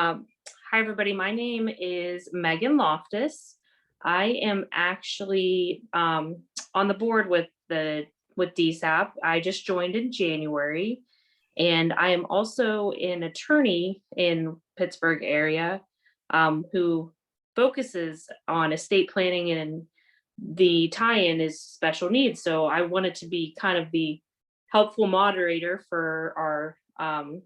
Hi, everybody. My name is Megan Loftus. I am actually on the board with DSAP. I just joined in January, and I am also an attorney in Pittsburgh area who focuses on estate planning, and the tie-in is special needs. So I wanted to be kind of the helpful moderator for our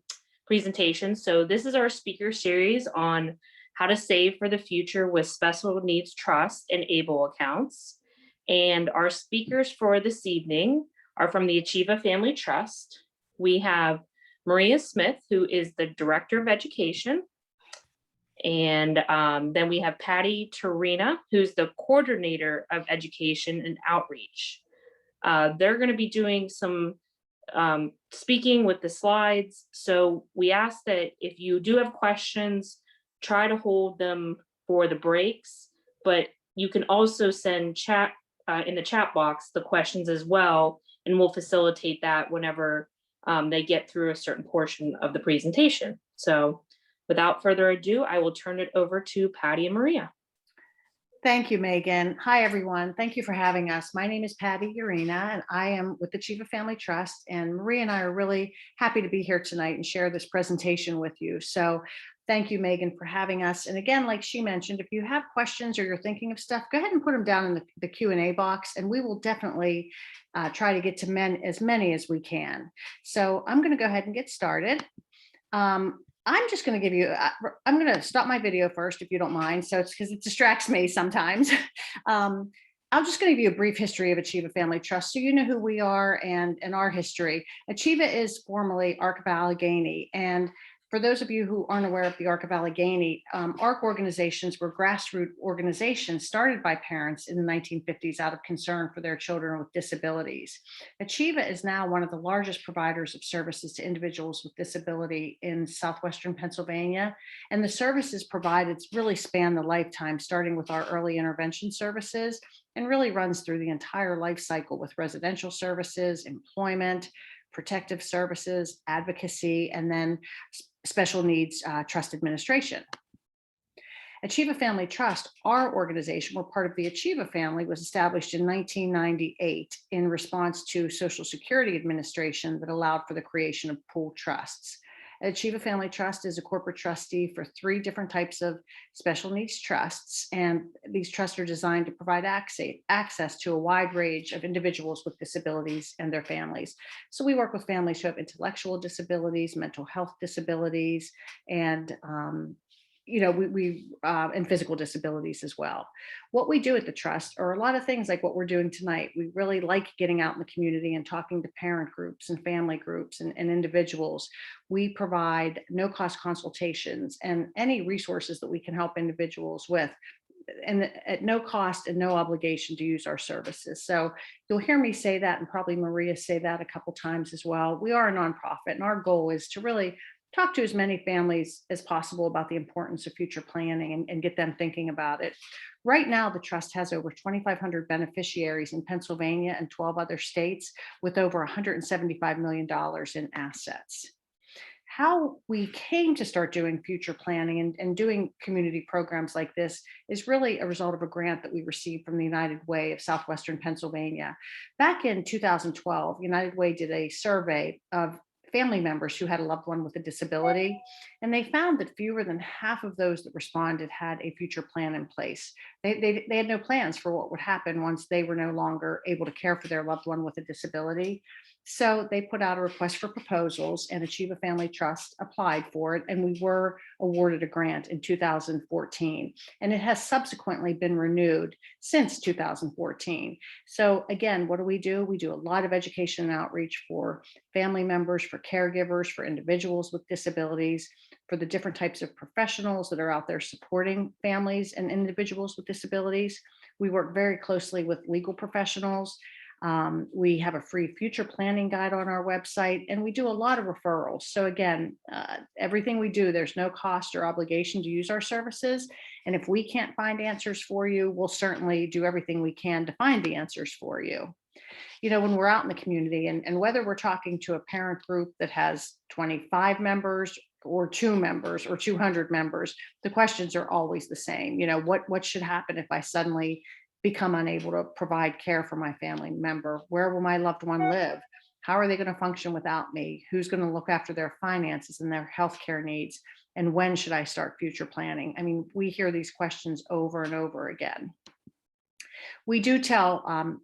presentation. So this is our speaker series on how to save for the future with special needs trust and Able accounts. And our speakers for this evening are from the Achieva Family Trust. We have Maria Smith, who is the Director of Education. And then we have Patty Yerina, who's the Coordinator of Education and Outreach. They're going to be doing some speaking with the slides. So we ask that if you do have questions, try to hold them for the breaks, but you can also send chat in the chat box the questions as well, and we'll facilitate that whenever they get through a certain portion of the presentation. So without further ado, I will turn it over to Patty and Maria. Thank you, Megan. Hi, everyone. Thank you for having us. My name is Patty Yerina, and I am with the Achieva Family Trust. And Maria and I are really happy to be here tonight and share this presentation with you. So thank you, Megan, for having us. And again, like she mentioned, if you have questions or you're thinking of stuff, go ahead and put them down in the Q&A box, and we will definitely try to get to as many as we can. So I'm going to go ahead and get started. I'm just going to give you, I'm going to stop my video first, if you don't mind. So it's because it distracts me sometimes. I'm just going to give you a brief history of Achieva Family Trust, so you know who we are and our history. Achieva is formerly ARC of Allegheny. And for those of you who aren't aware of the ARC of Allegheny, ARC organizations were grassroots organizations started by parents in the 1950s out of concern for their children with disabilities. Achieva is now one of the largest providers of services to individuals with disability in southwestern Pennsylvania. And the services provided really span the lifetime, starting with our early intervention services, and really runs through the entire life cycle with residential services, employment, protective services, advocacy, and then special needs trust administration. Achieva Family Trust, our organization, we're part of the Achieva family, was established in 1998 in response to Social Security Administration that allowed for the creation of pooled trusts. Achieva Family Trust is a corporate trustee for 3 different types of special needs trusts, and these trusts are designed to provide access to a wide range of individuals with disabilities and their families. So we work with families who have intellectual disabilities, mental health disabilities, and and physical disabilities as well. What we do at the trust are a lot of things like what we're doing tonight. We really like getting out in the community and talking to parent groups and family groups and individuals. We provide no-cost consultations and any resources that we can help individuals with, and at no cost and no obligation to use our services. So you'll hear me say that, and probably Maria say that a couple times as well. We are a nonprofit, and our goal is to really talk to as many families as possible about the importance of future planning and get them thinking about it. Right now, the trust has over 2,500 beneficiaries in Pennsylvania and 12 other states with over $175 million in assets. How we came to start doing future planning and doing community programs like this is really a result of a grant that we received from the United Way of Southwestern Pennsylvania. Back in 2012, United Way did a survey of family members who had a loved one with a disability, and they found that fewer than half of those that responded had a future plan in place. They had no plans for what would happen once they were no longer able to care for their loved one with a disability. So they put out a request for proposals, and Achieva Family Trust applied for it, and we were awarded a grant in 2014. And it has subsequently been renewed since 2014. So again, what do? We do a lot of education and outreach for family members, for caregivers, for individuals with disabilities, for the different types of professionals that are out there supporting families and individuals with disabilities. We work very closely with legal professionals. We have a free future planning guide on our website, and we do a lot of referrals. So again, everything we do, there's no cost or obligation to use our services. And if we can't find answers for you, we'll certainly do everything we can to find the answers for you. You know, when we're out in the community, and whether we're talking to a parent group that has 25 members or 2 members or 200 members, the questions are always the same. What should happen if I suddenly become unable to provide care for my family member? Where will my loved one live? How are they going to function without me? Who's going to look after their finances and their healthcare needs? And when should I start future planning? I mean, we hear these questions over and over again. We do tell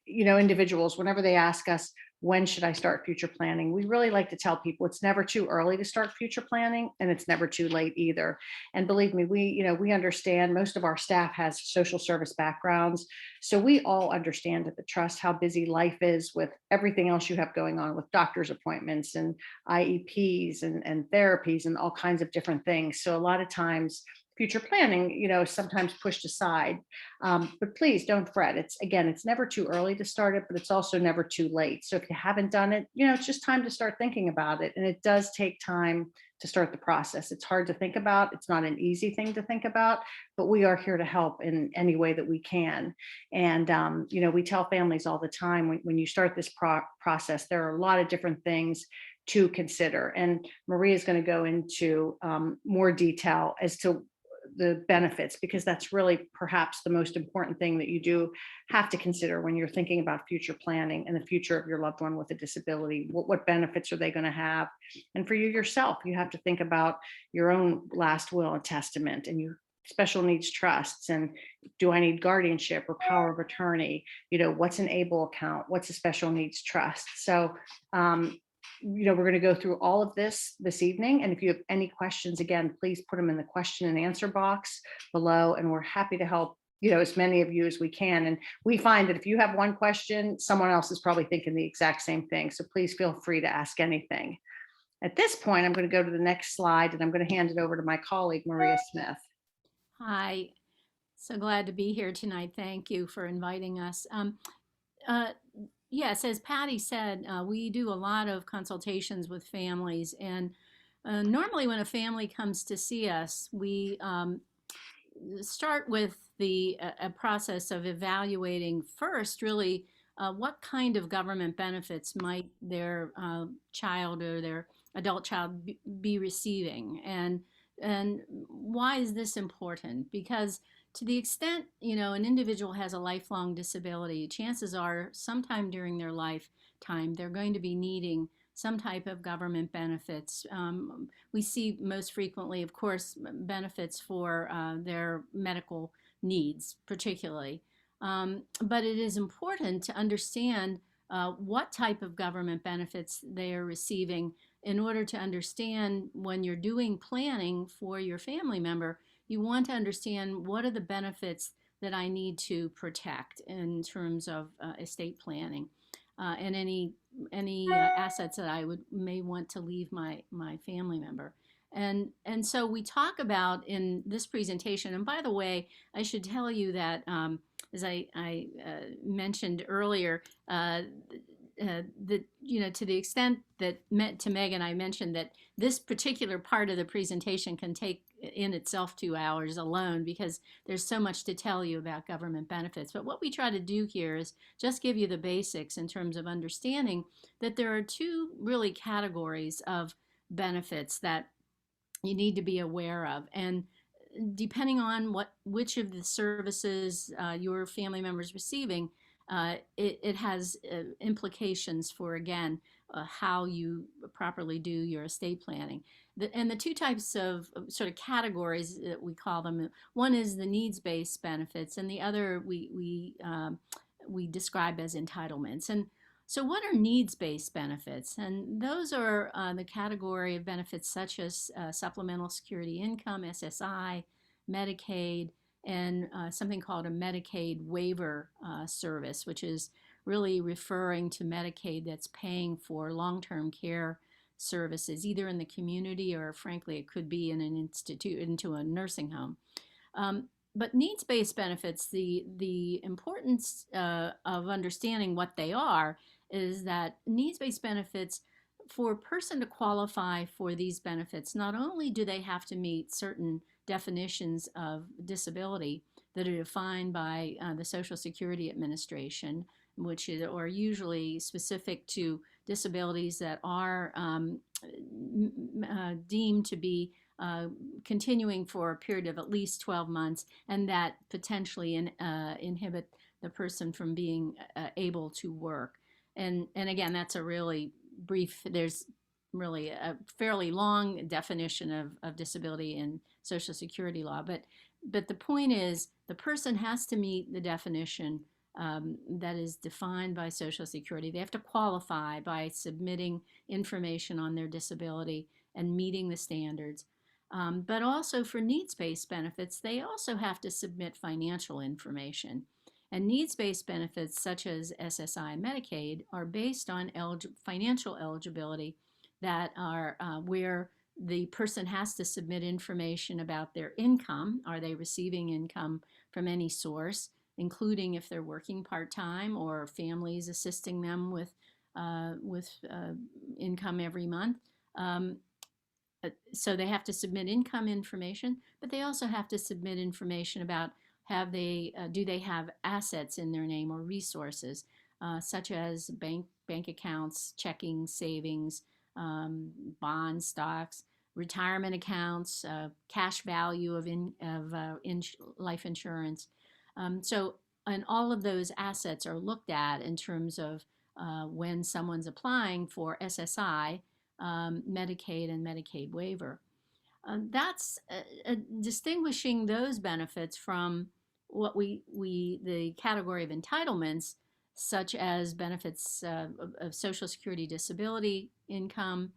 individuals, whenever they ask us, when should I start future planning, we really like to tell people it's never too early to start future planning, and it's never too late either. And believe me, we understand, most of our staff has social service backgrounds, so we all understand at the trust how busy life is with everything else you have going on, with doctor's appointments and IEPs and therapies and all kinds of different things. So a lot of times future planning, is sometimes pushed aside. But please don't fret. It's never too early to start it, but it's also never too late. So if you haven't done it, it's just time to start thinking about it. And it does take time to start the process. It's hard to think about. It's not an easy thing to think about, but we are here to help in any way that we can. And, we tell families all the time, when you start this process, there are a lot of different things to consider. And Maria is going to go into more detail as to the benefits, because that's really perhaps the most important thing that you do have to consider when you're thinking about future planning and the future of your loved one with a disability. What benefits are they going to have? And for you yourself, you have to think about your own last will and testament, and your special needs trusts, and do I need guardianship or power of attorney? What's an Able account? What's a special needs trust? So we're going to go through all of this evening. And if you have any questions, again, please put them in the question and answer box below. And we're happy to help, as many of you as we can. And we find that if you have one question, someone else is probably thinking the exact same thing. So please feel free to ask anything. At this point, I'm going to go to the next slide, and I'm going to hand it over to my colleague, Maria Smith. Hi, so glad to be here tonight. Thank you for inviting us. Yes, as Patty said, we do a lot of consultations with families, and normally when a family comes to see us, we start with a process of evaluating first, really, what kind of government benefits might their child or their adult child be receiving, and why is this important? Because to the extent, an individual has a lifelong disability, chances are sometime during their lifetime, they're going to be needing some type of government benefits. We see most frequently, of course, benefits for their medical needs, particularly. But it is important to understand what type of government benefits they are receiving in order to understand, when you're doing planning for your family member, you want to understand what are the benefits that I need to protect in terms of estate planning, and any assets that I may want to leave my family member. And so we talk about in this presentation, and by the way, I should tell you that as I mentioned earlier, that to the extent that to Megan, I mentioned that this particular part of the presentation can take in itself 2 hours alone, because there's so much to tell you about government benefits. But what we try to do here is just give you the basics in terms of understanding that there are two really categories of benefits that you need to be aware of. And depending on which of the services your family member is receiving, it has implications for, again, how you properly do your estate planning. And the two types of sort of categories that we call them, one is the needs-based benefits, and the other we describe as entitlements. And so what are needs-based benefits? And those are the category of benefits such as supplemental security income, SSI, Medicaid, and something called a Medicaid Waiver service, which is really referring to Medicaid that's paying for long-term care services, either in the community or, frankly, it could be in an institute, into a nursing home. But needs-based benefits, the importance of understanding what they are is that needs-based benefits, for a person to qualify for these benefits, not only do they have to meet certain definitions of disability that are defined by the Social Security Administration, which are usually specific to disabilities that are deemed to be continuing for a period of at least 12 months, and that potentially inhibit the person from being able to work. And again, that's a really brief, there's really a fairly long definition of disability in Social Security law. But the point is, the person has to meet the definition that is defined by Social Security. They have to qualify by submitting information on their disability and meeting the standards. But also for needs-based benefits, they also have to submit financial information. And needs-based benefits such as SSI and Medicaid are based on financial eligibility that are where the person has to submit information about their income. Are they receiving income from any source, including if they're working part-time or families assisting them with income every month. So they have to submit income information, but they also have to submit information about do they have assets in their name or resources, such as bank accounts, checking, savings, bonds, stocks, retirement accounts, cash value of life insurance. And all of those assets are looked at in terms of when someone's applying for SSI, Medicaid, and Medicaid Waiver. That's distinguishing those benefits from what the category of entitlements, such as benefits of Social Security disability income,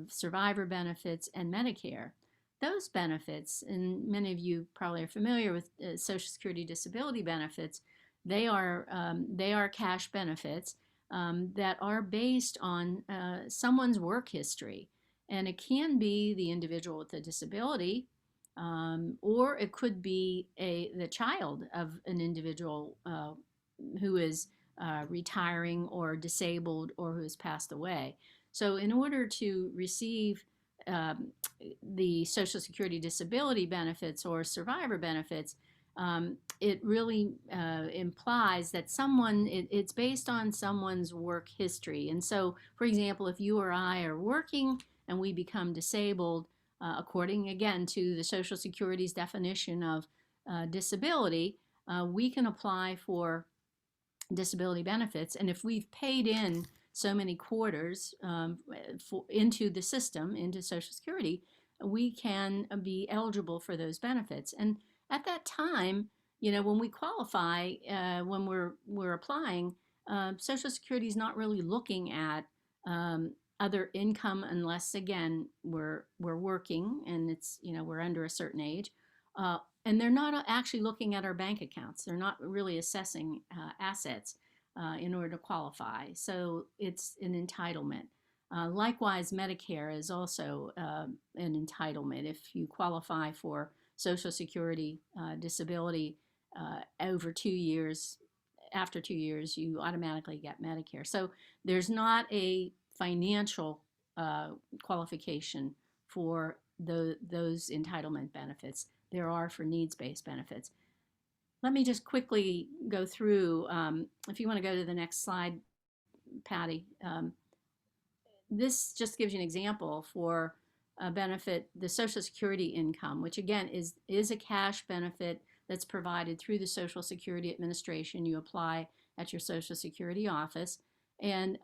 survivor benefits, and Medicare. Those benefits, and many of you probably are familiar with Social Security disability benefits, they are cash benefits that are based on someone's work history. And it can be the individual with a disability, or it could be the child of an individual who is retiring or disabled or who has passed away. So in order to receive the Social Security disability benefits or survivor benefits, it really implies that it's based on someone's work history. And so, for example, if you or I are working and we become disabled, according again to the Social Security's definition of disability, we can apply for disability benefits. And if we've paid in so many quarters into the system, into Social Security, we can be eligible for those benefits. And at that time, when we qualify, when we're applying, Social Security is not really looking at other income unless, again, we're working and it's we're under a certain age, and they're not actually looking at our bank accounts. They're not really assessing assets in order to qualify. So it's an entitlement. Likewise, Medicare is also an entitlement. If you qualify for Social Security disability over 2 years, after 2 years, you automatically get Medicare. So there's not a financial qualification for those entitlement benefits. There are for needs-based benefits. Let me just quickly go through, if you want to go to the next slide, Patty. This just gives you an example for a benefit, the Social Security income, which again is a cash benefit that's provided through the Social Security Administration. You apply at your Social Security office. And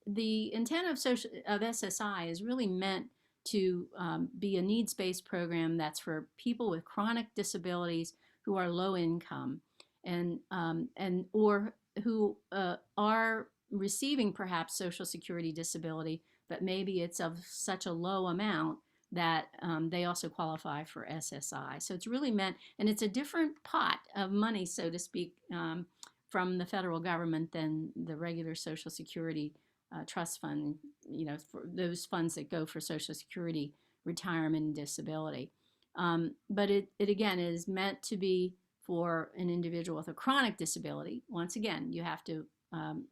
the intent of SSI is really meant to be a needs-based program that's for people with chronic disabilities who are low income and or who are receiving perhaps Social Security disability, but maybe it's of such a low amount that they also qualify for SSI. So it's really meant, and it's a different pot of money, so to speak, from the federal government than the regular Social Security trust fund, for those funds that go for Social Security, retirement, and disability. But it again is meant to be for an individual with a chronic disability. Once again, you have to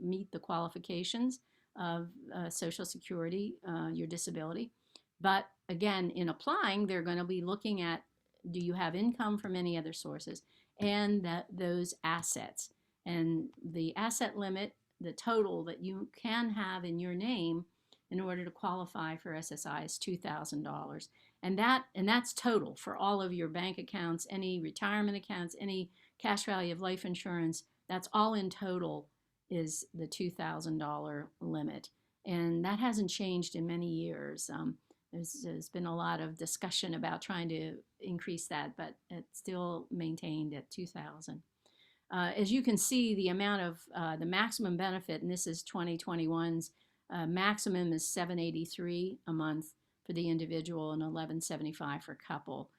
meet the qualifications of Social Security, your disability. But again, in applying, they're going to be looking at, do you have income from any other sources, and those assets. And the asset limit, the total that you can have in your name, in order to qualify for SSI is $2,000. And that's total for all of your bank accounts, any retirement accounts, any cash value of life insurance. That's all in total is the $2,000 limit. And that hasn't changed in many years. There's been a lot of discussion about trying to increase that, but it's still maintained at $2,000. As you can see, the amount of the maximum benefit, and this is 2021's maximum, is $783 a month for the individual and $1175 for couple.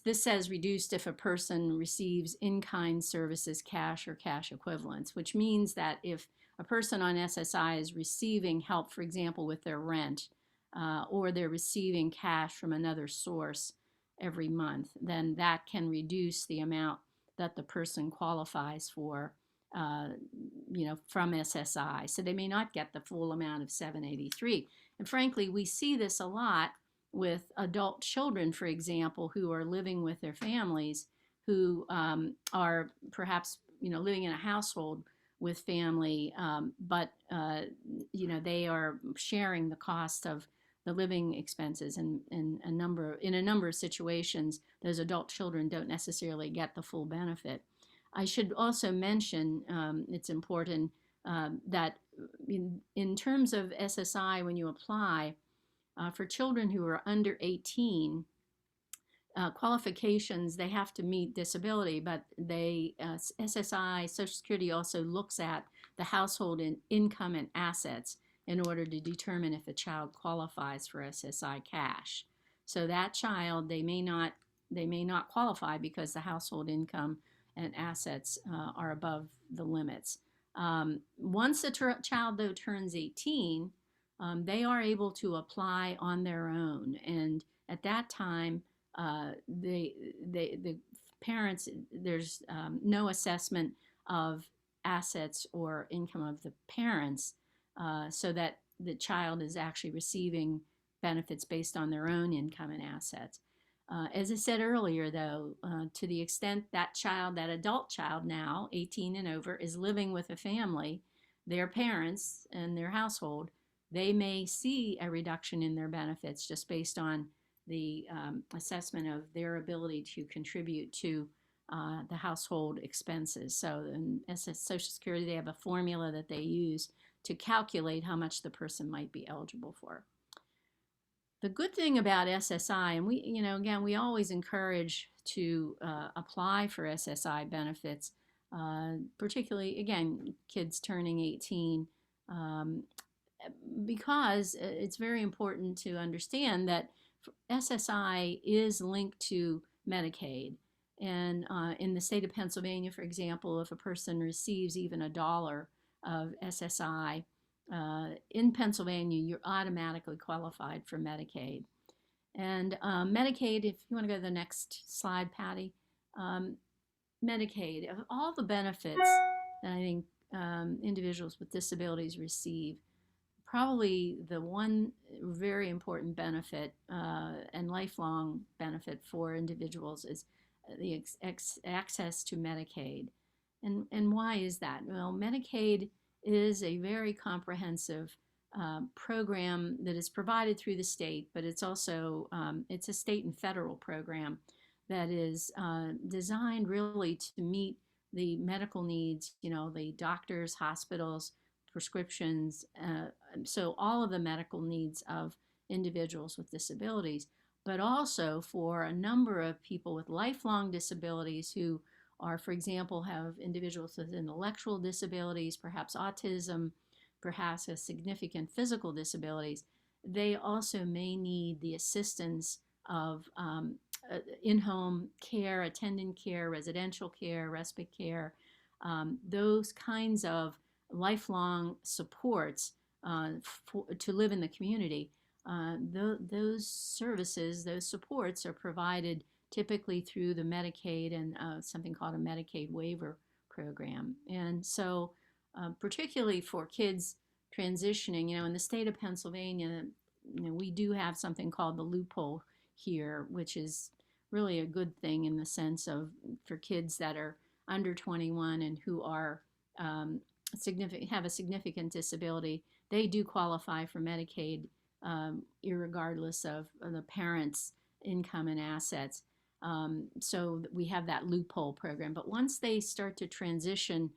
This says reduced if a person receives in-kind services, cash or cash equivalents, which means that if a person on SSI is receiving help, for example, with their rent, or they're receiving cash from another source every month, then that can reduce the amount that the person qualifies for, from SSI. So they may not get the full amount of $783. And frankly, we see this a lot with adult children, for example, who are living with their families, who are perhaps, living in a household with family, but they are sharing the cost of the living expenses, and in a number of situations, those adult children don't necessarily get the full benefit. I should also mention, it's important that in terms of SSI, when you apply for children who are under 18, qualifications, they have to meet disability, but SSI, Social Security also looks at the household income and assets in order to determine if a child qualifies for SSI cash. So that child, they may not qualify because the household income and assets are above the limits. Once the child, though, turns 18, they are able to apply on their own, and at that time, the parents, there's no assessment of assets or income of the parents, so that the child is actually receiving benefits based on their own income and assets. As I said earlier, though, to the extent that adult child now, 18 and over, is living with a family, their parents and their household, they may see a reduction in their benefits just based on the assessment of their ability to contribute to the household expenses. So in Social Security, they have a formula that they use to calculate how much the person might be eligible for. The good thing about SSI, and we always encourage to apply for SSI benefits, particularly, again, kids turning 18, because it's very important to understand that SSI is linked to Medicaid. And in the state of Pennsylvania, for example, if a person receives even $1 of SSI, in Pennsylvania, you're automatically qualified for Medicaid. And Medicaid, if you want to go to the next slide, Patty, Medicaid, of all the benefits that I think individuals with disabilities receive, probably the one very important benefit and lifelong benefit for individuals is the access to Medicaid. And why is that? Well, Medicaid is a very comprehensive program that is provided through the state, but it's also it's a state and federal program that is designed really to meet the medical needs, the doctors, hospitals, prescriptions, so all of the medical needs of individuals with disabilities, but also for a number of people with lifelong disabilities who are, for example, have individuals with intellectual disabilities, perhaps autism, perhaps a significant physical disabilities. They also may need the assistance of in-home care, attendant care, residential care, respite care, those kinds of lifelong supports to live in the community. Those services, those supports are provided typically through the Medicaid and something called a Medicaid Waiver program. And so particularly for kids transitioning, in the state of Pennsylvania, we do have something called the loophole here, which is really a good thing in the sense of for kids that are under 21 and who are have a significant disability, they do qualify for Medicaid, irregardless of the parents' income and assets. So we have that loophole program. But once they start to transition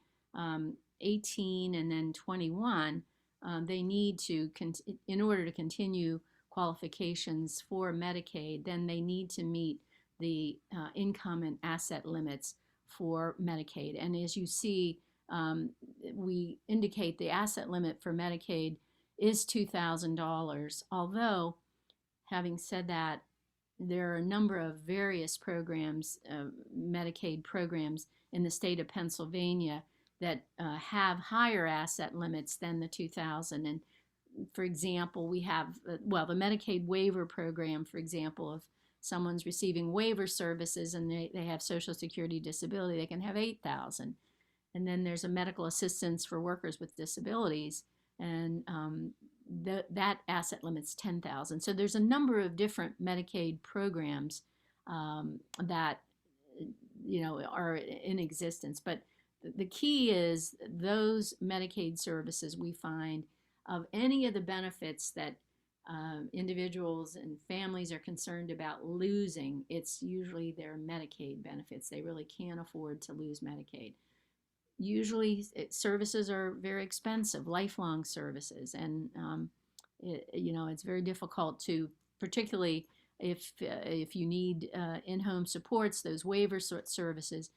18 and then 21, they need to, in order to continue qualifications for Medicaid, then they need to meet the income and asset limits for Medicaid. And as you see, we indicate the asset limit for Medicaid is $2,000. Although, having said that, there are a number of various programs, Medicaid programs in the state of Pennsylvania that have higher asset limits than the 2,000. And for example, we have, the Medicaid Waiver program, for example, if someone's receiving waiver services and they have Social Security disability, they can have 8,000. And then there's a medical assistance for workers with disabilities, and that asset limit's 10,000. So there's a number of different Medicaid programs that are in existence. But the key is those Medicaid services we find, of any of the benefits that individuals and families are concerned about losing, it's usually their Medicaid benefits. They really can't afford to lose Medicaid. Usually services are very expensive, lifelong services, and it's very difficult to, particularly if you need in-home supports, those waiver services,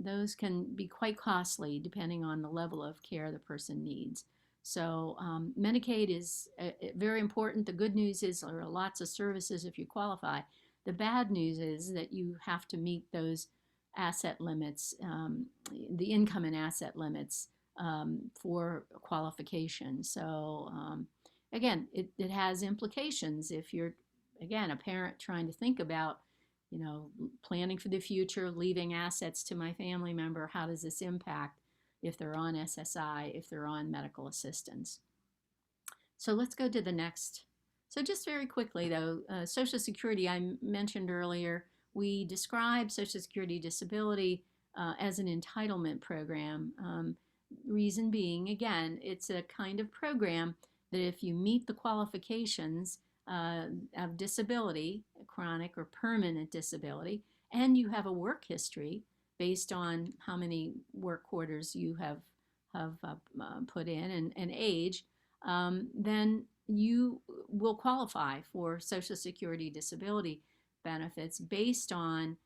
those can be quite costly depending on the level of care the person needs. So Medicaid is very important. The good news is there are lots of services if you qualify. The bad news is that you have to meet those asset limits, the income and asset limits for qualification. So again, it has implications if you're, again, a parent trying to think about, planning for the future, leaving assets to my family member. How does this impact if they're on SSI, if they're on medical assistance? So let's go to the next. So just very quickly though, Social Security, I mentioned earlier, we describe Social Security disability as an entitlement program. Reason being, again, it's a kind of program that if you meet the qualifications of disability, chronic or permanent disability, and you have a work history based on how many work quarters you have put in and age, then you will qualify for Social Security disability benefits based on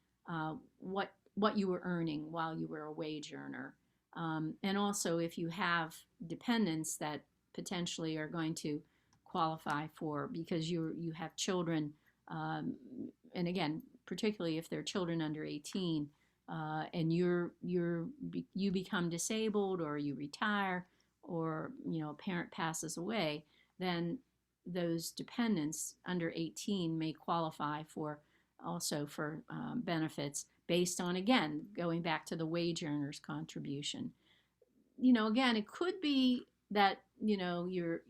what you were earning while you were a wage earner. And also if you have dependents that potentially are going to qualify for, because you have children, and again, particularly if they're children under 18, and you become disabled or you retire, or a parent passes away, then those dependents under 18 may qualify for benefits based on, again, going back to the wage earner's contribution. Again, it could be that you're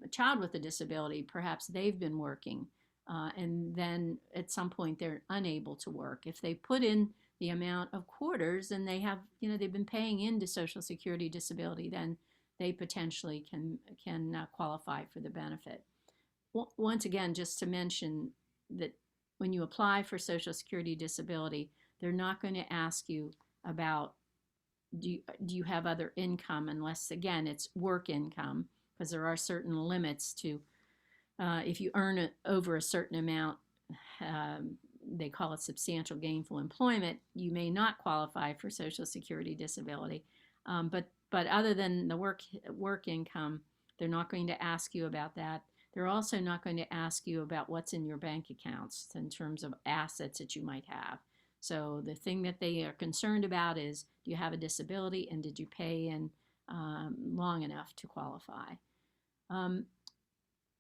a child with a disability, perhaps they've been working, and then at some point they're unable to work. If they put in the amount of quarters and they have, they've been paying into Social Security disability, then they potentially can qualify for the benefit. Once again, just to mention that when you apply for Social Security disability, they're not going to ask you about do you have other income, unless, again, it's work income, because there are certain limits to if you earn over a certain amount, they call it substantial gainful employment, you may not qualify for Social Security disability. But other than the work income, they're not going to ask you about that. They're also not going to ask you about what's in your bank accounts in terms of assets that you might have. So the thing that they are concerned about is, do you have a disability, and did you pay in long enough to qualify?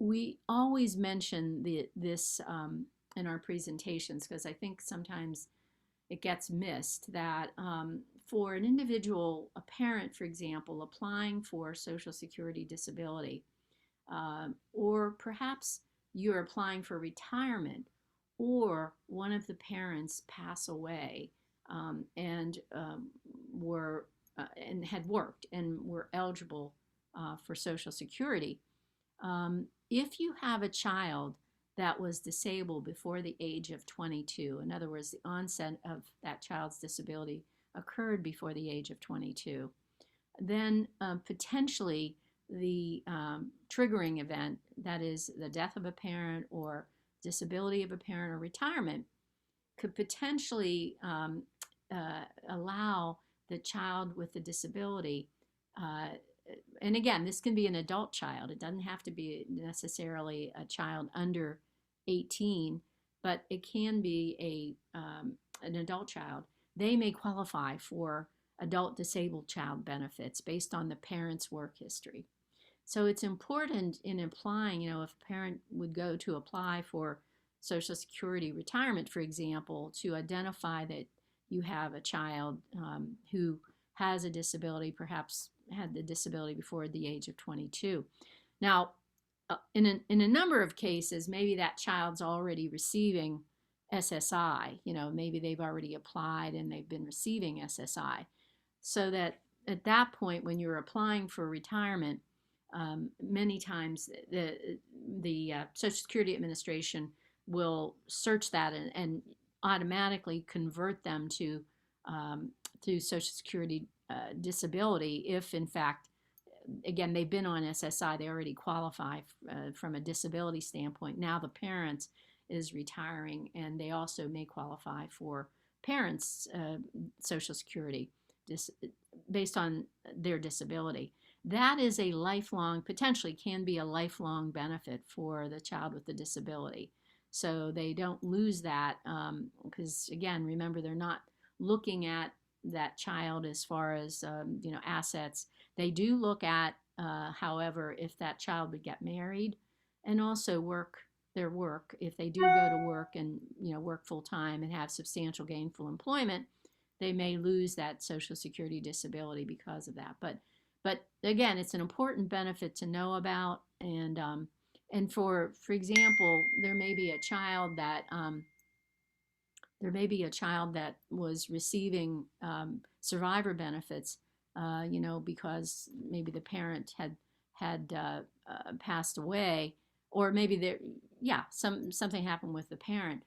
We always mention this in our presentations, because I think sometimes it gets missed that for an individual, a parent, for example, applying for Social Security disability, or perhaps you're applying for retirement, or one of the parents pass away and had worked and were eligible for Social Security. If you have a child that was disabled before the age of 22, in other words, the onset of that child's disability occurred before the age of 22, then potentially the triggering event, that is the death of a parent or disability of a parent or retirement, could potentially allow the child with the disability, and again, this can be an adult child. It doesn't have to be necessarily a child under 18, but it can be an adult child. They may qualify for adult disabled child benefits based on the parent's work history. So it's important in applying, if a parent would go to apply for Social Security retirement, for example, to identify that you have a child who has a disability, perhaps had the disability before the age of 22. Now, in a number of cases, maybe that child's already receiving SSI. Maybe they've already applied and they've been receiving SSI. So that at that point, when you're applying for retirement, many times the Social Security Administration will search that and automatically convert them to Social Security disability if, in fact, again, they've been on SSI, they already qualify from a disability standpoint. Now the parent is retiring, and they also may qualify for parents' Social Security based on their disability. That is a lifelong, potentially can be a lifelong benefit for the child with the disability. So they don't lose that because, again, remember, they're not looking at that child as far as, assets. They do look at, however, if that child would get married and also work their work. If they do go to work and, work full time and have substantial gainful employment, they may lose that Social Security disability because of that. But again, it's an important benefit to know about. And for example, there may be a child that was receiving survivor benefits, because maybe the parent had passed away, or maybe something happened with the parent.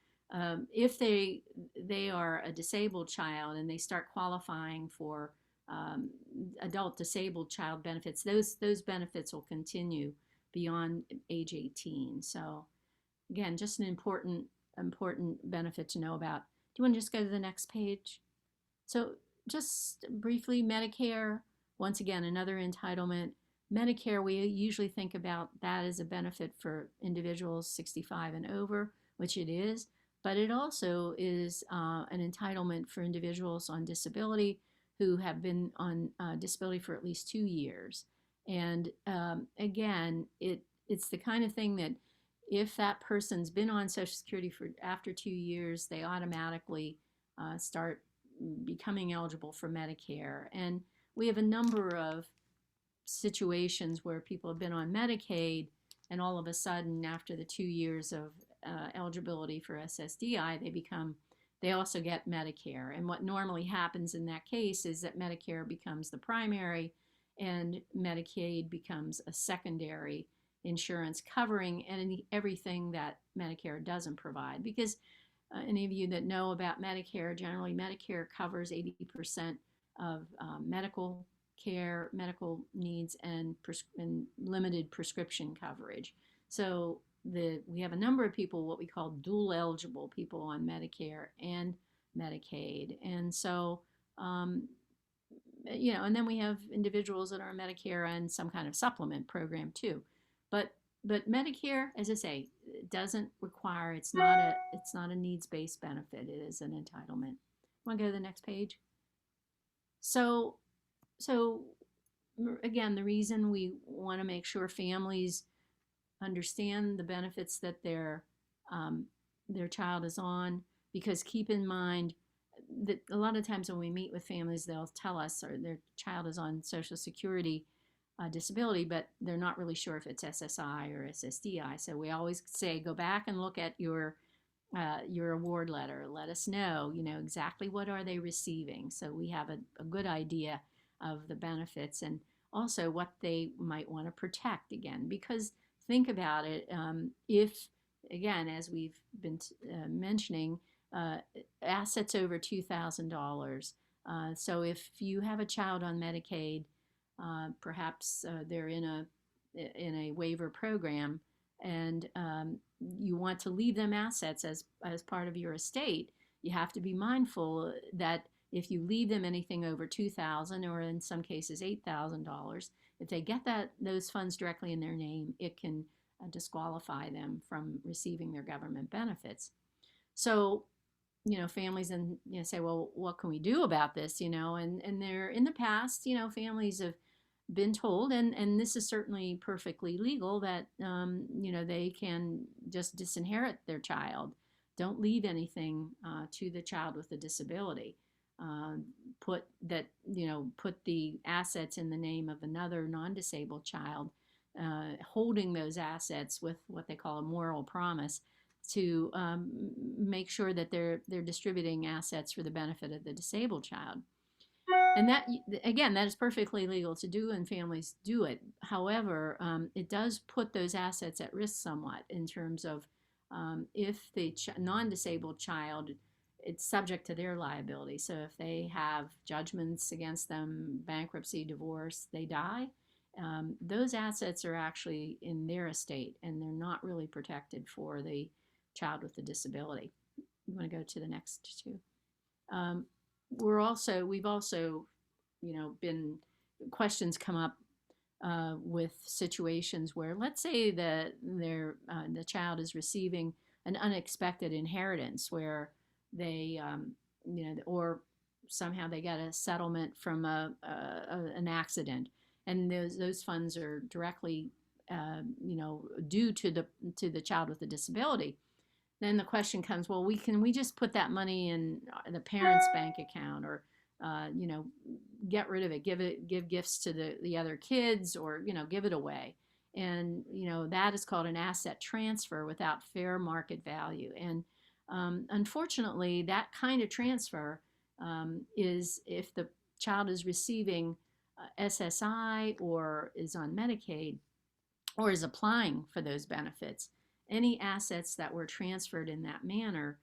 If they are a disabled child and they start qualifying for adult disabled child benefits, those benefits will continue beyond age 18. So again, just an important benefit to know about. Do you want to just go to the next page? So just briefly, Medicare, once again, another entitlement. Medicare, we usually think about that as a benefit for individuals 65 and over, which it is, but it also is an entitlement for individuals on disability who have been on disability for at least 2 years. And again, it's the kind of thing that if that person's been on Social Security for after 2 years, they automatically start becoming eligible for Medicare. And we have a number of situations where people have been on Medicaid, and all of a sudden, after the 2 years of eligibility for SSDI, they also get Medicare. And what normally happens in that case is that Medicare becomes the primary and Medicaid becomes a secondary insurance covering everything that Medicare doesn't provide. Because any of you that know about Medicare, generally Medicare covers 80% of medical care, medical needs, and limited prescription coverage. So we have a number of people, what we call dual eligible people on Medicare and Medicaid. And so, and then we have individuals that are on Medicare and some kind of supplement program too. But Medicare, as I say, doesn't require, it's not a needs-based benefit. It is an entitlement. Want to go to the next page? So again, the reason we want to make sure families understand the benefits that their child is on, because keep in mind that a lot of times when we meet with families, they'll tell us or their child is on Social Security disability, but they're not really sure if it's SSI or SSDI. So we always say, go back and look at your award letter. Let us know, exactly what are they receiving, so we have a good idea of the benefits. And also what they might want to protect again. Because think about it, if, again, as we've been mentioning, uh, assets over $2,000. So if you have a child on Medicaid, perhaps they're in a waiver program, and you want to leave them assets as part of your estate, you have to be mindful that if you leave them anything over $2,000, or in some cases $8,000, if they get those funds directly in their name, it can disqualify them from receiving their government benefits. So, families and say, well, what can we do about this? And they're, in the past, families have been told, and this is certainly perfectly legal, that they can just disinherit their child. Don't leave anything to the child with a disability. Put the assets in the name of another non-disabled child, holding those assets with what they call a moral promise to make sure that they're distributing assets for the benefit of the disabled child. And that, again, that is perfectly legal to do, and families do it. However, it does put those assets at risk somewhat, in terms of if the non-disabled child, it's subject to their liability. So if they have judgments against them, bankruptcy, divorce, they die, those assets are actually in their estate, and they're not really protected for the child with the disability. You want to go to the next two? We've also, been, questions come up with situations where, let's say that the child is receiving an unexpected inheritance, where they, or somehow they get a settlement from an accident, and those funds are directly, due to the child with the disability. Then the question comes, well, can we just put that money in the parent's bank account, or get rid of it, give gifts to the other kids, or give it away? And that is called an asset transfer without fair market value. And unfortunately, that kind of transfer is, if the child is receiving SSI, or is on Medicaid, or is applying for those benefits, any assets that were transferred in that manner,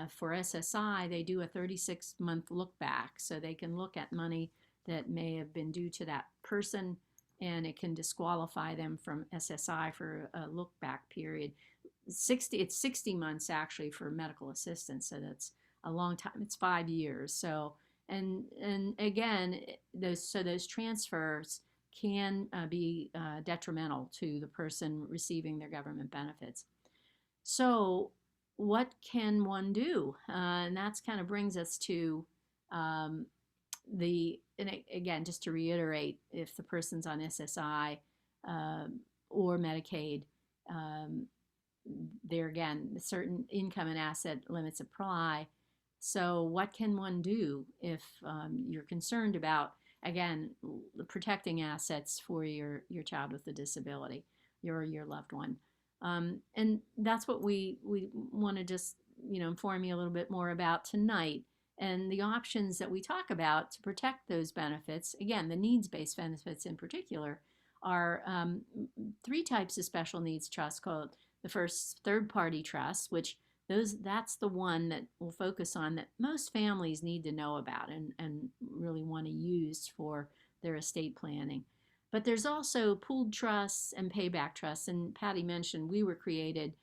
for SSI, they do a 36-month look back, so they can look at money that may have been due to that person, and it can disqualify them from SSI for a look back period. It's 60 months actually for medical assistance, so that's a long time. It's 5 years. So, and again, those transfers can be detrimental to the person receiving their government benefits. So what can one do? And that's kind of brings us to and again, just to reiterate, if the person's on SSI or Medicaid, there again, certain income and asset limits apply. So what can one do if you're concerned about, again, protecting assets for your child with a disability, your loved one? And that's what we want to just inform you a little bit more about tonight, and the options that we talk about to protect those benefits. Again, the needs-based benefits in particular are 3 types of special needs trusts. Called the first, third-party trusts, which that's the one that we'll focus on, that most families need to know about and really want to use for their estate planning. But there's also pooled trusts and payback trusts. And Patty mentioned we were created,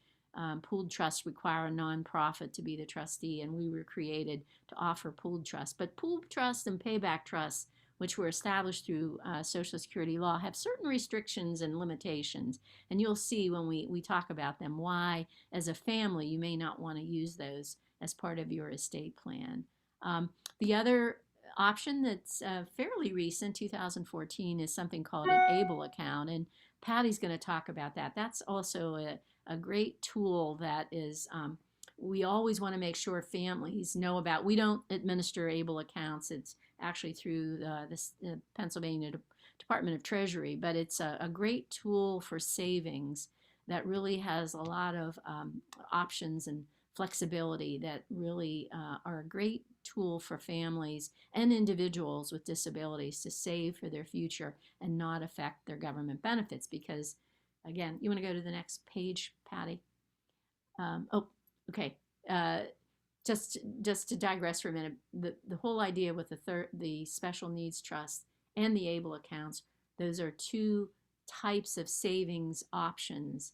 pooled trusts require a nonprofit to be the trustee, and we were created to offer pooled trusts. But pooled trusts and payback trusts, which were established through Social Security law, have certain restrictions and limitations. And you'll see when we talk about them why, as a family, you may not want to use those as part of your estate plan. The other option that's fairly recent, 2014, is something called an Able account. And Patty's going to talk about that. That's also a great tool that is, we always want to make sure families know about. We don't administer Able accounts. It's actually through the Pennsylvania Department of Treasury, but it's a great tool for savings that really has a lot of options and flexibility that really are a great tool for families and individuals with disabilities to save for their future and not affect their government benefits. Because, again, you want to go to the next page, Patty? Oh, okay. Just to digress for a minute, the whole idea with the special needs trust and the Able accounts, those are two types of savings options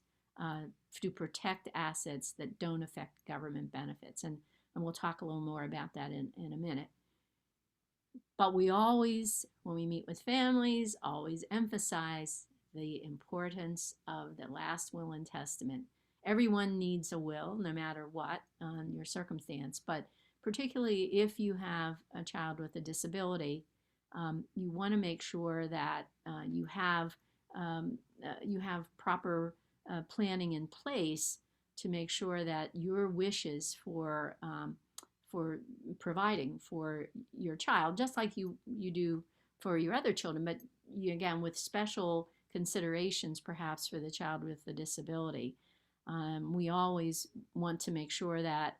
to protect assets that don't affect government benefits. And we'll talk a little more about that in a minute. But we always, when we meet with families, always emphasize the importance of the last will and testament. Everyone needs a will, no matter what your circumstance, but particularly if you have a child with a disability, you want to make sure that you have proper planning in place to make sure that your wishes for providing for your child, just like you do for your other children, but again with special considerations perhaps for the child with the disability. We always want to make sure that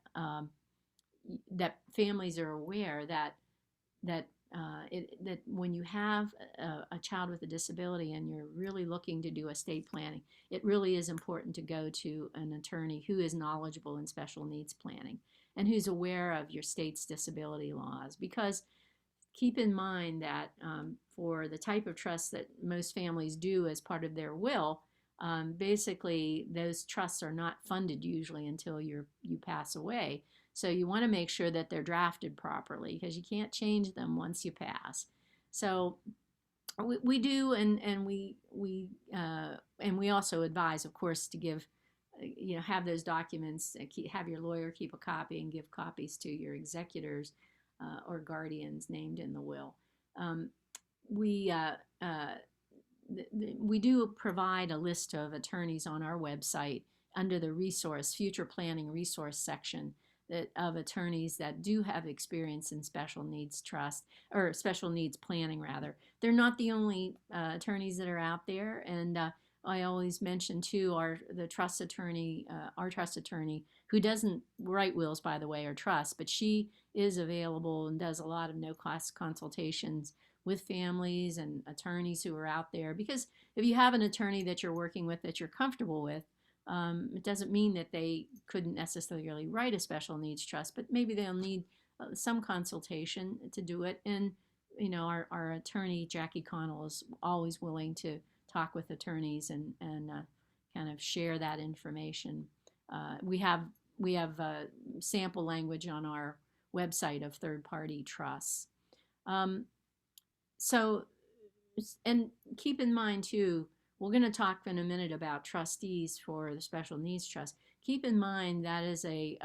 that families are aware that when you have a child with a disability and you're really looking to do estate planning, it really is important to go to an attorney who is knowledgeable in special needs planning and who's aware of your state's disability laws. Because keep in mind that for the type of trust that most families do as part of their will, basically those trusts are not funded usually until you pass away. So you want to make sure that they're drafted properly because you can't change them once you pass. So we do, and we also advise, of course, to give, have those documents, have your lawyer keep a copy and give copies to your executors or guardians named in the will. We do provide a list of attorneys on our website under the future planning resource section of attorneys that do have experience in special needs trust, or special needs planning rather. They're not the only attorneys that are out there, and I always mention too our trust attorney, who doesn't write wills, by the way, or trusts, but she is available and does a lot of no-cost consultations with families and attorneys who are out there. Because if you have an attorney that you're working with that you're comfortable with, it doesn't mean that they couldn't necessarily write a special needs trust, but maybe they'll need some consultation to do it. And our attorney Jackie Connell is always willing to talk with attorneys and kind of share that information. We have sample language on our website of third-party trusts. So, and keep in mind too, we're going to talk in a minute about trustees for the special needs trust. Keep in mind that is a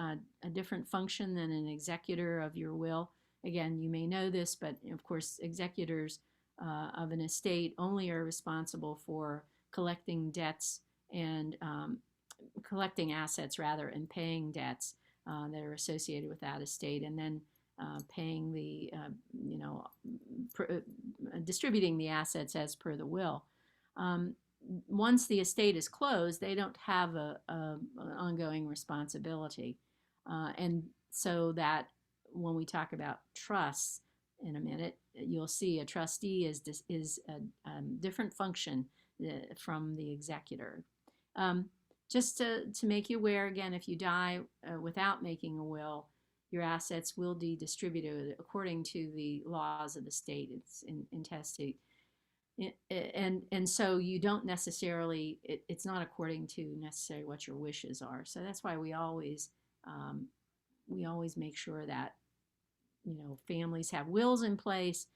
different function than an executor of your will. Again, you may know this, but of course, executors of an estate only are responsible for collecting debts and collecting assets rather, and paying debts that are associated with that estate, and then paying the, distributing the assets as per the will. Once the estate is closed, they don't have an ongoing responsibility. And so that when we talk about trusts in a minute, you'll see a trustee is a different function from the executor. Just to make you aware, again, if you die without making a will, your assets will be distributed according to the laws of the state. It's intestate. And so you don't necessarily, it's not according to necessarily what your wishes are. So that's why we always make sure that families have wills in place.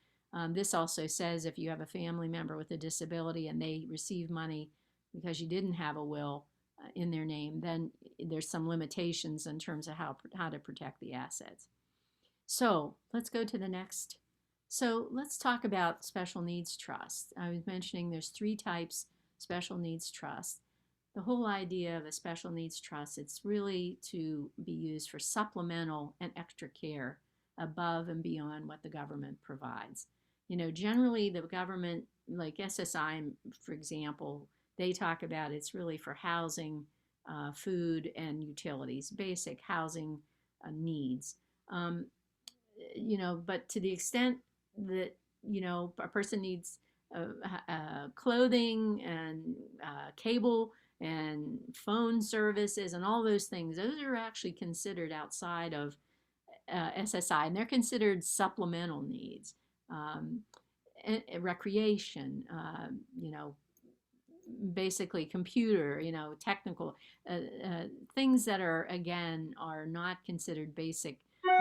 This also says if you have a family member with a disability and they receive money because you didn't have a will in their name, then there's some limitations in terms of how to protect the assets. So let's go to the next. So let's talk about special needs trust. I was mentioning there's 3 types special needs trust. The whole idea of a special needs trust, it's really to be used for supplemental and extra care above and beyond what the government provides. Generally the government, like SSI, for example, they talk about it's really for housing food and utilities, basic housing needs. Um, but to the extent that, a person needs clothing and cable and phone services and all those things, those are actually considered outside of SSI, and they're considered supplemental needs. Um, Recreation, basically computer, technical things that are not considered basic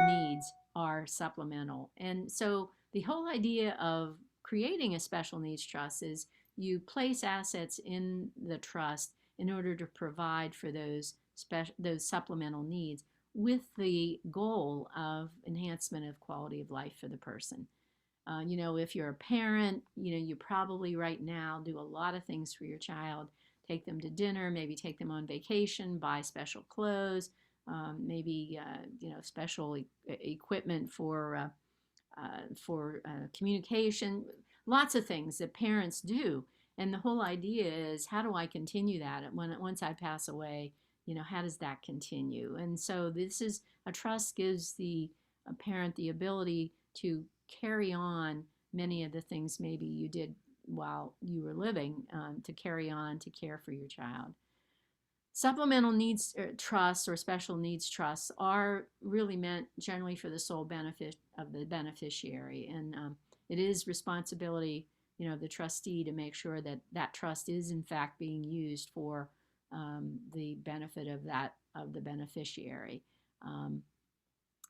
needs are supplemental. And so the whole idea of creating a special needs trust is you place assets in the trust in order to provide for those supplemental needs with the goal of enhancement of quality of life for the person. If you're a parent, you probably right now do a lot of things for your child. Take them to dinner, maybe take them on vacation, buy special clothes, maybe special equipment for communication. Lots of things that parents do, and the whole idea is, how do I continue that once I pass away? How does that continue? And so a trust gives the parent the ability to carry on many of the things maybe you did while you were living, to carry on to care for your child. Supplemental needs trusts or special needs trusts are really meant generally for the sole benefit of the beneficiary, and it is responsibility, of the trustee to make sure that that trust is in fact being used for the benefit of the beneficiary.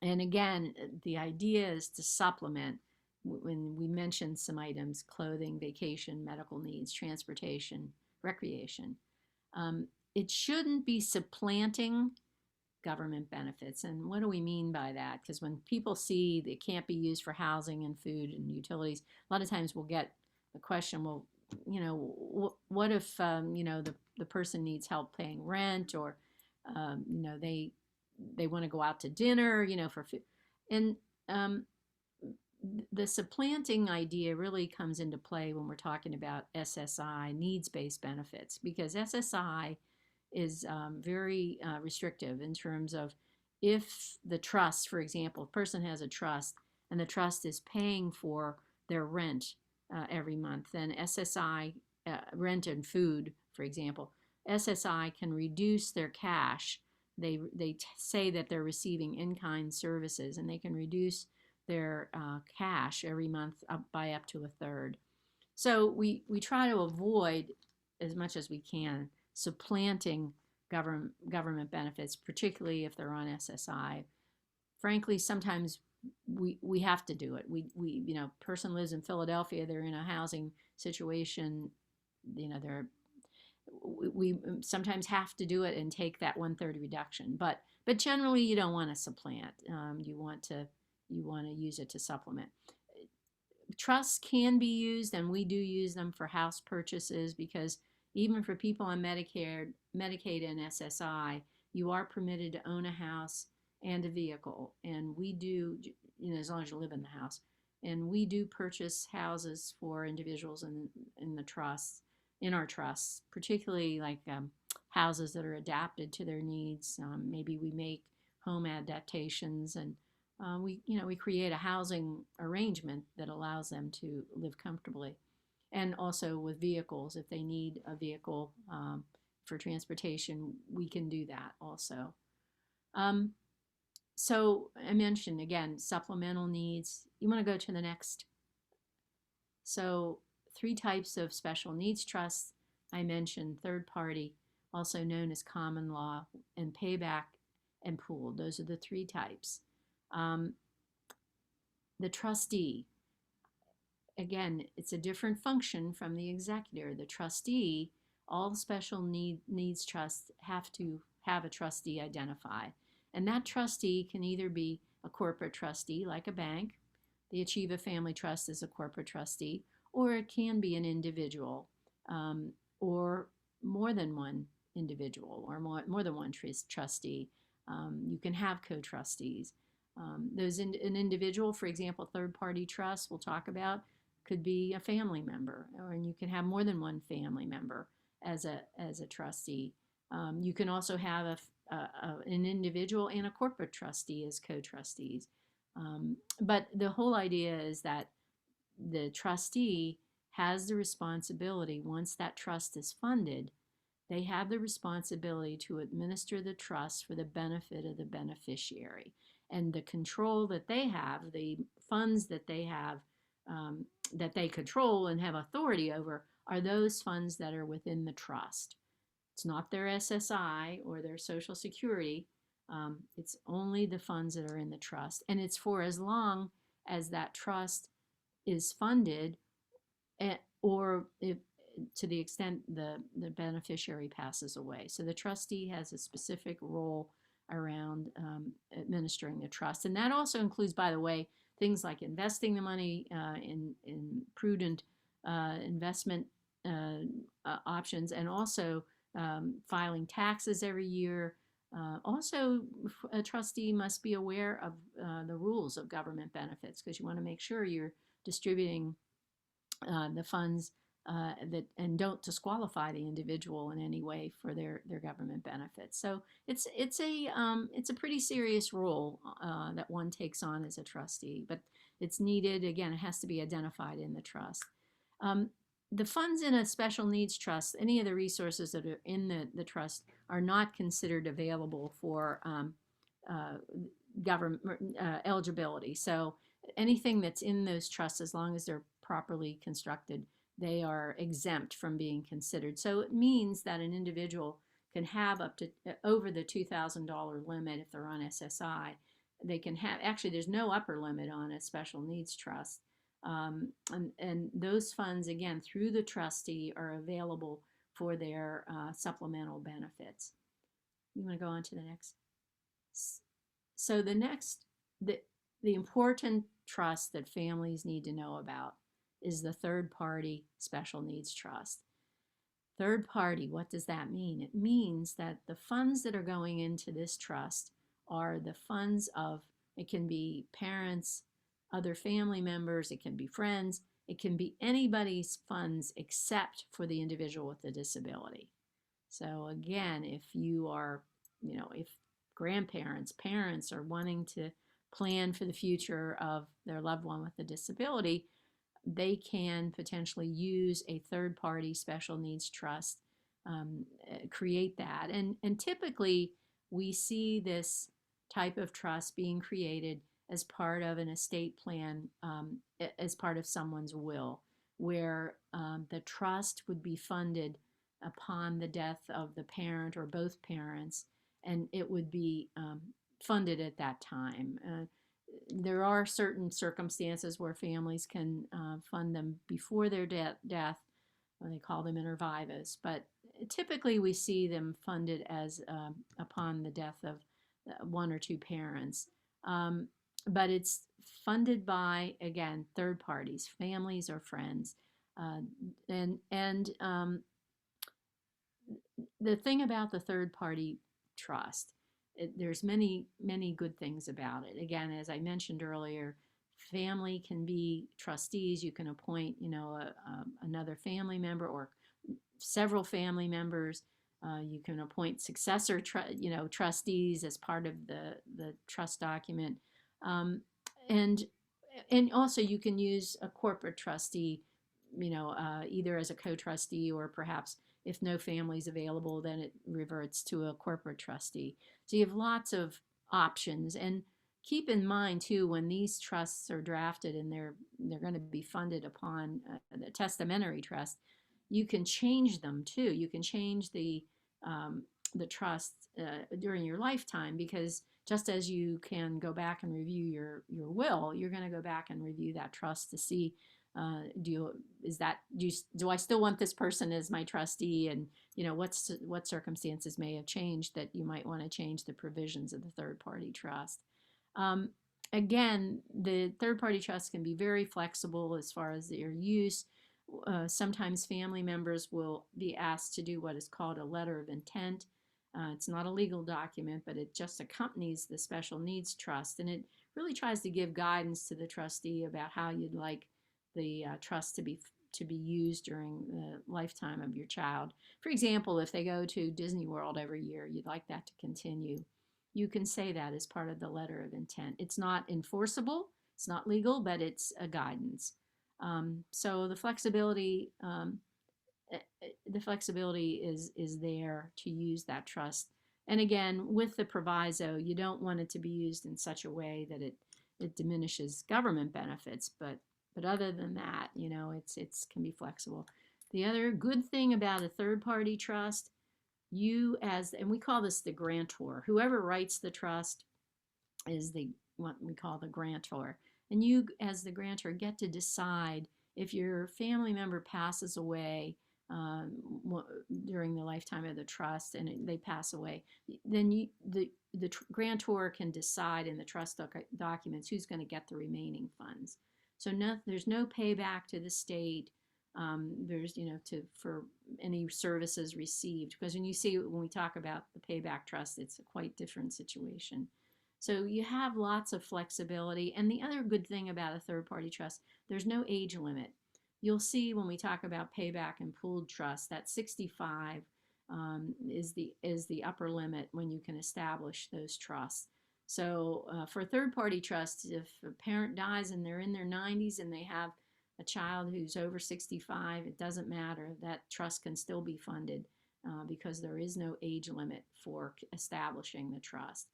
And again, the idea is to supplement. When we mentioned some items: clothing, vacation, medical needs, transportation, recreation. It shouldn't be supplanting government benefits. And what do we mean by that? Because when people see it can't be used for housing and food and utilities, a lot of times we'll get the question, well, what if, the person needs help paying rent, or, they want to go out to dinner, for food. And the supplanting idea really comes into play when we're talking about SSI, needs-based benefits, because SSI is very restrictive in terms of, if the trust, for example, a person has a trust and the trust is paying for their rent every month, then SSI, rent and food, for example, SSI can reduce their cash. They say that they're receiving in-kind services, and they can reduce their cash every month by up to a third. So we try to avoid, as much as we can, supplanting government benefits, particularly if they're on SSI. Frankly, sometimes we have to do it. Person lives in Philadelphia, they're in a housing situation, we sometimes have to do it and take that 1/3 reduction. But generally, you don't want to supplant. You want to use it to supplement. Trusts can be used, and we do use them for house purchases, because even for people on Medicare, Medicaid, and SSI, you are permitted to own a house and a vehicle. And we do, as long as you live in the house. And we do purchase houses for individuals in our trusts, particularly like houses that are adapted to their needs. Maybe we make home adaptations, and we create a housing arrangement that allows them to live comfortably. And also with vehicles, if they need a vehicle for transportation, we can do that also. So I mentioned, again, supplemental needs. You want to go to the next. So 3 types of special needs trusts. I mentioned third party, also known as common law, and payback and pooled. Those are the 3 types. The trustee, again, it's a different function from the executor. The trustee, all special needs trusts have to have a trustee identified. And that trustee can either be a corporate trustee, like a bank. The Achieva Family Trust is a corporate trustee. Or it can be an individual, or more than one individual, or more than one trustee. You can have co-trustees. An individual, for example, third-party trust we'll talk about, could be a family member, and you can have more than one family member as a trustee. You can also have an individual and a corporate trustee as co-trustees. But the whole idea is that the trustee has the responsibility, once that trust is funded, they have the responsibility to administer the trust for the benefit of the beneficiary. And the control that they have, the funds that they have, that they control and have authority over, are those funds that are within the trust. It's not their SSI or their Social Security. It's only the funds that are in the trust. And it's for as long as that trust is funded, or if, to the extent the beneficiary passes away. So the trustee has a specific role around administering the trust. And that also includes, by the way, things like investing the money in prudent investment options, and also filing taxes every year. Also, a trustee must be aware of the rules of government benefits, because you want to make sure you're distributing the funds that, and don't disqualify the individual in any way for their government benefits. So it's a pretty serious role that one takes on as a trustee, but it's needed. Again, it has to be identified in the trust. The funds in a special needs trust, any of the resources that are in the trust, are not considered available for government eligibility. So anything that's in those trusts, as long as they're properly constructed, they are exempt from being considered. So it means that an individual can have up to over the $2,000 limit if they're on SSI. They can have, actually, there's no upper limit on a special needs trust. And those funds, again, through the trustee, are available for their supplemental benefits. You want to go on to the next? So the next, the important trust that families need to know about is the third party special needs trust. Third party, what does that mean? It means that the funds that are going into this trust are the funds of, it can be parents, other family members, it can be friends, it can be anybody's funds except for the individual with the disability. So again, if you are, if grandparents, parents are wanting to plan for the future of their loved one with a disability, they can potentially use a third-party special needs trust, create that. And typically, we see this type of trust being created as part of an estate plan, as part of someone's will, where the trust would be funded upon the death of the parent or both parents, and it would be funded at that time. There are certain circumstances where families can fund them before their death. They call them inter vivos, but typically we see them funded as upon the death of one or two parents. But it's funded by, again, third parties, families or friends. And the thing about the third party trust, there's many good things about it. Again, as I mentioned earlier, family can be trustees. You can appoint, another family member or several family members. You can appoint successor, trustees as part of the trust document, and also you can use a corporate trustee, either as a co-trustee, or perhaps if no family is available, then it reverts to a corporate trustee. So you have lots of options. And keep in mind, too, when these trusts are drafted and they're going to be funded upon the testamentary trust, you can change them, too. You can change the trust during your lifetime, because just as you can go back and review your will, you're going to go back and review that trust to see, do I still want this person as my trustee, and what circumstances may have changed that you might want to change the provisions of the third party trust. Again, the third party trust can be very flexible as far as their use. Sometimes family members will be asked to do what is called a letter of intent. It's not a legal document, but it just accompanies the special needs trust, and it really tries to give guidance to the trustee about how you'd like the trust to be to be used during the lifetime of your child. For example, if they go to Disney World every year, you'd like that to continue. You can say that as part of the letter of intent. It's not enforceable, it's not legal, but it's a guidance. So the flexibility is there to use that trust. And again, with the proviso, you don't want it to be used in such a way that it diminishes government benefits. But other than that, it's can be flexible. The other good thing about a third-party trust, and we call this the grantor. Whoever writes the trust is what we call the grantor. And you, as the grantor, get to decide if your family member passes away during the lifetime of the trust and they pass away, then the grantor can decide in the trust documents who's going to get the remaining funds. So there's no payback to the state. There's for any services received, because when we talk about the payback trust, it's a quite different situation. So you have lots of flexibility. And the other good thing about a third-party trust, there's no age limit. You'll see when we talk about payback and pooled trust that 65 is the upper limit when you can establish those trusts. So for a third-party trust, if a parent dies and they're in their 90s and they have a child who's over 65, it doesn't matter. That trust can still be funded because there is no age limit for establishing the trust.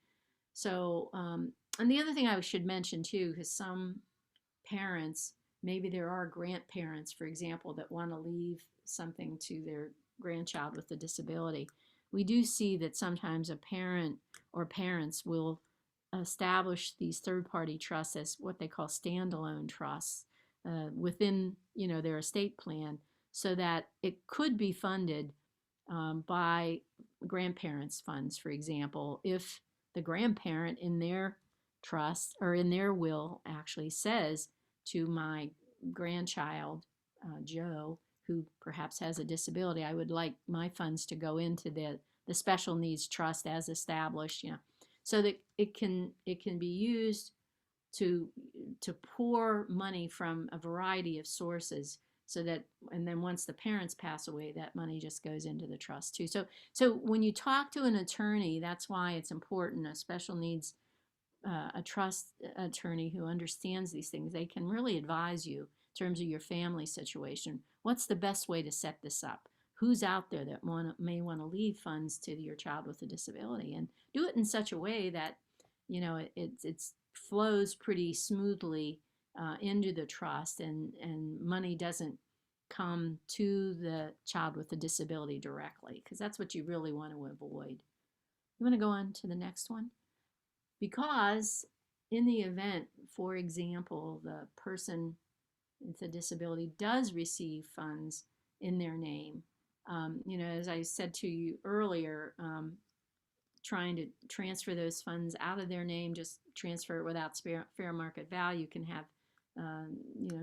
So, and the other thing I should mention too, because some parents, maybe there are grandparents, for example, that want to leave something to their grandchild with a disability. We do see that sometimes a parent or parents will establish these third-party trusts as what they call standalone trusts within their estate plan, so that it could be funded by grandparents' funds, for example, if the grandparent in their trust or in their will actually says to my grandchild, Joe, who perhaps has a disability, I would like my funds to go into the special needs trust as established, so that it can be used to pour money from a variety of sources, so that, and then once the parents pass away, that money just goes into the trust too. So when you talk to an attorney, that's why it's important, a special needs a trust attorney who understands these things. They can really advise you in terms of your family situation. What's the best way to set this up? Who's out there that may want to leave funds to your child with a disability, and do it in such a way that it flows pretty smoothly into the trust, and money doesn't come to the child with a disability directly, because that's what you really want to avoid. You want to go on to the next one? Because in the event, for example, the person with a disability does receive funds in their name, as I said to you earlier, trying to transfer those funds out of their name, just transfer it without fair market value, can have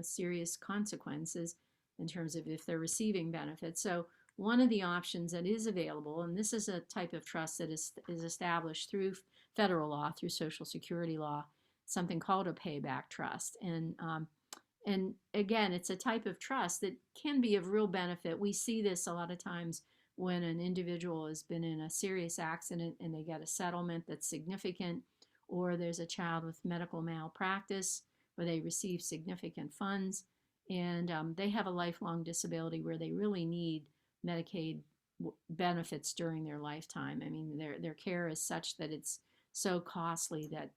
serious consequences in terms of if they're receiving benefits. So one of the options that is available, and this is a type of trust that is established through federal law, through Social Security law, something called a payback trust. And again, it's a type of trust that can be of real benefit. We see this a lot of times when an individual has been in a serious accident and they get a settlement that's significant, or there's a child with medical malpractice where they receive significant funds, and they have a lifelong disability where they really need Medicaid benefits during their lifetime. I mean, their care is such that it's so costly that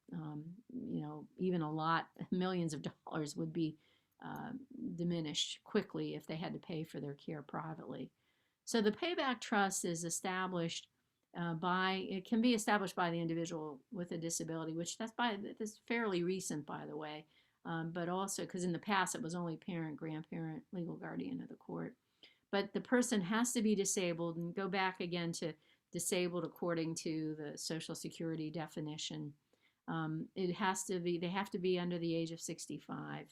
even millions of dollars would be diminished quickly if they had to pay for their care privately. So the payback trust is established it can be established by the individual with a disability, which that's fairly recent, by the way, but also because in the past it was only parent, grandparent, legal guardian of the court. But the person has to be disabled, and go back again to disabled according to the Social Security definition. They have to be under the age of 65.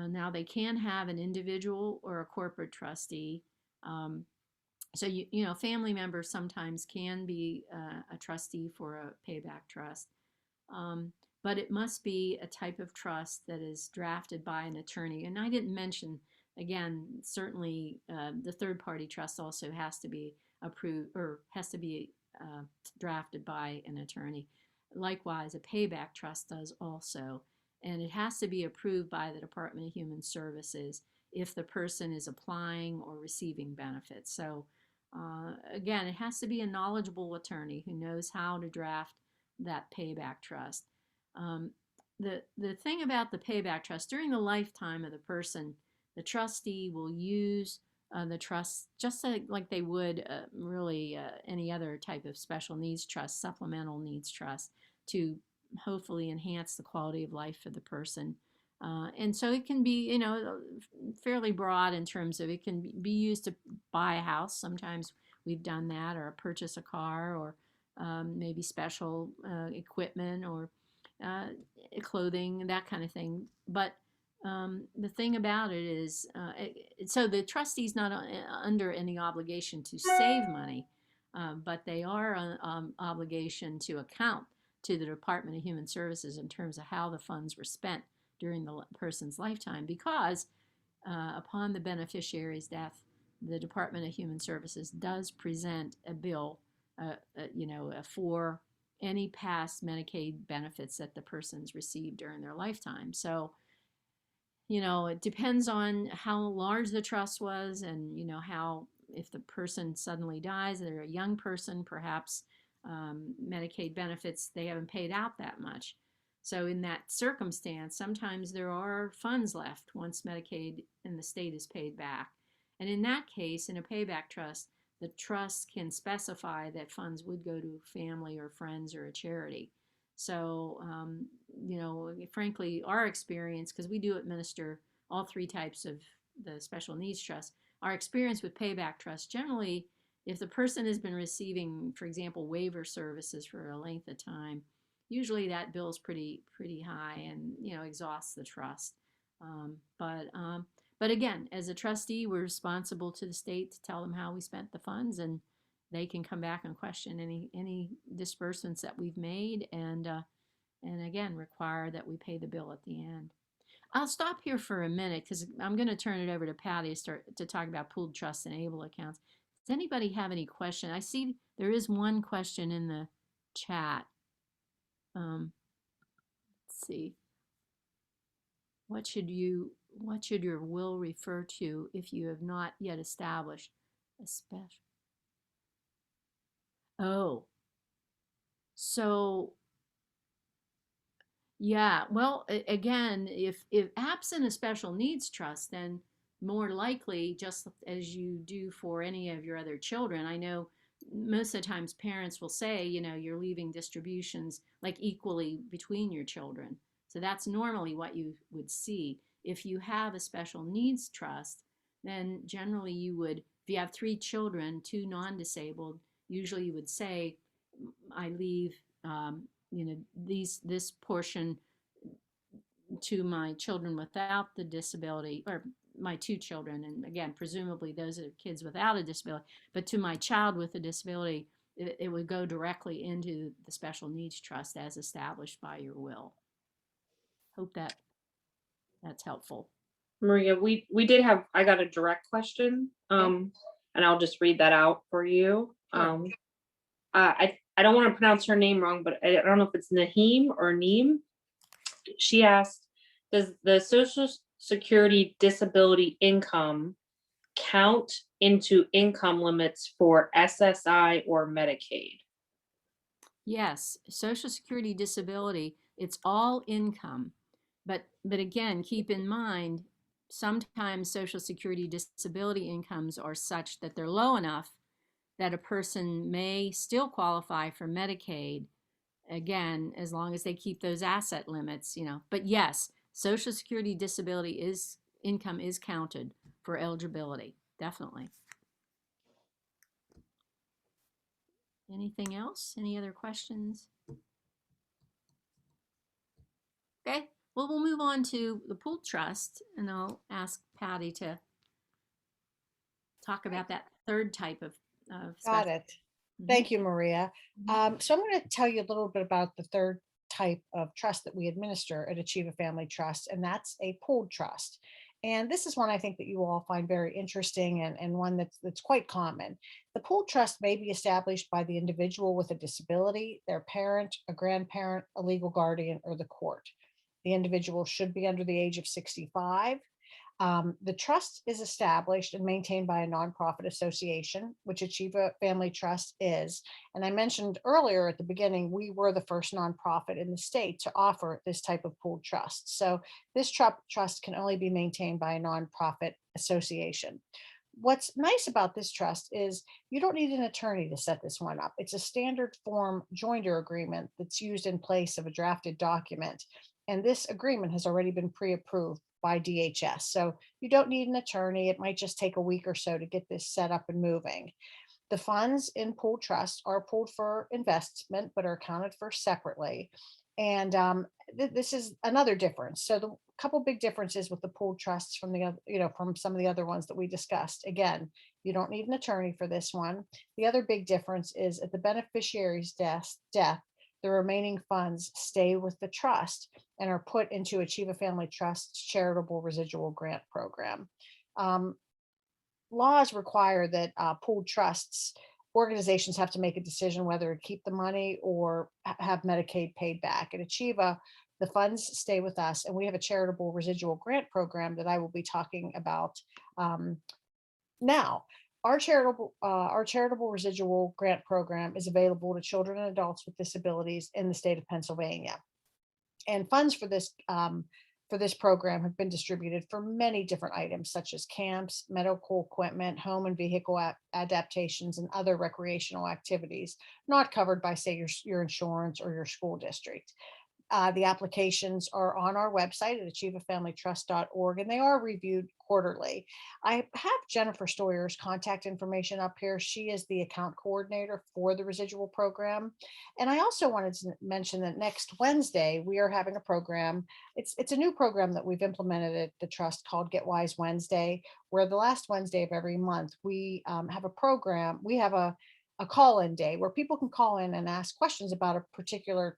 Now they can have an individual or a corporate trustee. So family members sometimes can be a trustee for a payback trust, but it must be a type of trust that is drafted by an attorney. And I didn't mention again, certainly the third party trust also has to be approved or has to be drafted by an attorney. Likewise, a payback trust does also, and it has to be approved by the Department of Human Services if the person is applying or receiving benefits. So again, it has to be a knowledgeable attorney who knows how to draft that payback trust. The thing about the payback trust, during the lifetime of the person, the trustee will use the trust just like they would really any other type of special needs trust, supplemental needs trust, to hopefully enhance the quality of life for the person. And so it can be, you know, fairly broad in terms of it can be used to buy a house. Sometimes we've done that, or purchase a car, or maybe special equipment, or clothing, that kind of thing. But the thing about it is, so the trustee's not under any obligation to save money, but they are on obligation to account to the Department of Human Services in terms of how the funds were spent during the person's lifetime, because upon the beneficiary's death, the Department of Human Services does present a bill, for any past Medicaid benefits that the person's received during their lifetime. So, you know, it depends on how large the trust was, and, you know, how, if the person suddenly dies, they're a young person, perhaps Medicaid benefits, they haven't paid out that much. So in that circumstance, sometimes there are funds left once Medicaid and the state is paid back. And in that case, in a payback trust, the trust can specify that funds would go to family or friends or a charity. So, you know, frankly, our experience, because we do administer all three types of the special needs trust, our experience with payback trust, generally, if the person has been receiving, for example, waiver services for a length of time, usually that bill is pretty high and, you know, exhausts the trust. But again, as a trustee, we're responsible to the state to tell them how we spent the funds, and they can come back and question any disbursements that we've made, and again, require that we pay the bill at the end. I'll stop here for a minute because I'm going to turn it over to Patty to talk about pooled trusts and Able accounts. Does anybody have any question? I see there is one question in the chat. Let's see. What should your will refer to if you have not yet established a special? Oh, so yeah, well, again, if absent a special needs trust, then more likely, just as you do for any of your other children, I know most of the times parents will say, you know, you're leaving distributions like equally between your children. So that's normally what you would see. If you have a special needs trust, then generally you would, if you have 3 children, 2 non-disabled, usually you would say, I leave, this portion to my children without the disability, or my 2 children, and again, presumably those are kids without a disability, but to my child with a disability, it would go directly into the special needs trust as established by your will. Hope that's helpful. Maria, I got a direct question, and I'll just read that out for you. Sure. I don't want to pronounce her name wrong, but I don't know if it's Naheem or Neem. She asked, does the Social Security disability income count into income limits for SSI or Medicaid? Yes, Social Security disability, it's all income. But again, keep in mind, sometimes Social Security disability incomes are such that they're low enough that a person may still qualify for Medicaid, again, as long as they keep those asset limits, you know. But yes, Social Security disability income is counted for eligibility, definitely. Anything else? Any other questions? Okay, well, we'll move on to the pooled trust, and I'll ask Patty to talk about that third type of Got it. Thank you, Maria. So I'm going to tell you a little bit about the third type of trust that we administer at Achieva Family Trust, and that's a pooled trust. And this is one I think that you all find very interesting, and one that's quite common. The pooled trust may be established by the individual with a disability, their parent, a grandparent, a legal guardian, or the court. The individual should be under the age of 65. The trust is established and maintained by a nonprofit association, which Achieva Family Trust is. And I mentioned earlier at the beginning, we were the first nonprofit in the state to offer this type of pooled trust. So this trust can only be maintained by a nonprofit association. What's nice about this trust is you don't need an attorney to set this one up. It's a standard form joinder agreement that's used in place of a drafted document. And this agreement has already been pre-approved by DHS. So you don't need an attorney. It might just take a week or so to get this set up and moving. The funds in pooled trust are pooled for investment, but are accounted for separately. And this is another difference. So the couple big differences with the pooled trusts from the other, from some of the other ones that we discussed. Again, you don't need an attorney for this one. The other big difference is at the beneficiary's death, the remaining funds stay with the trust and are put into Achieva Family Trust's Charitable Residual Grant Program. Laws require that pooled trusts, organizations have to make a decision whether to keep the money or have Medicaid paid back. At Achieva, the funds stay with us, and we have a charitable residual grant program that I will be talking about now. Our charitable residual grant program is available to children and adults with disabilities in the state of Pennsylvania. And funds for this program have been distributed for many different items such as camps, medical equipment, home and vehicle adaptations, and other recreational activities not covered by, say, your insurance or your school district. The applications are on our website at achievafamilytrust.org, and they are reviewed quarterly. I have Jennifer Stoyer's contact information up here. She is the account coordinator for the residual program. And I also wanted to mention that next Wednesday, we are having a program. It's a new program that we've implemented at the trust called Get Wise Wednesday, where the last Wednesday of every month, we have a program. We have a call-in day where people can call in and ask questions about a particular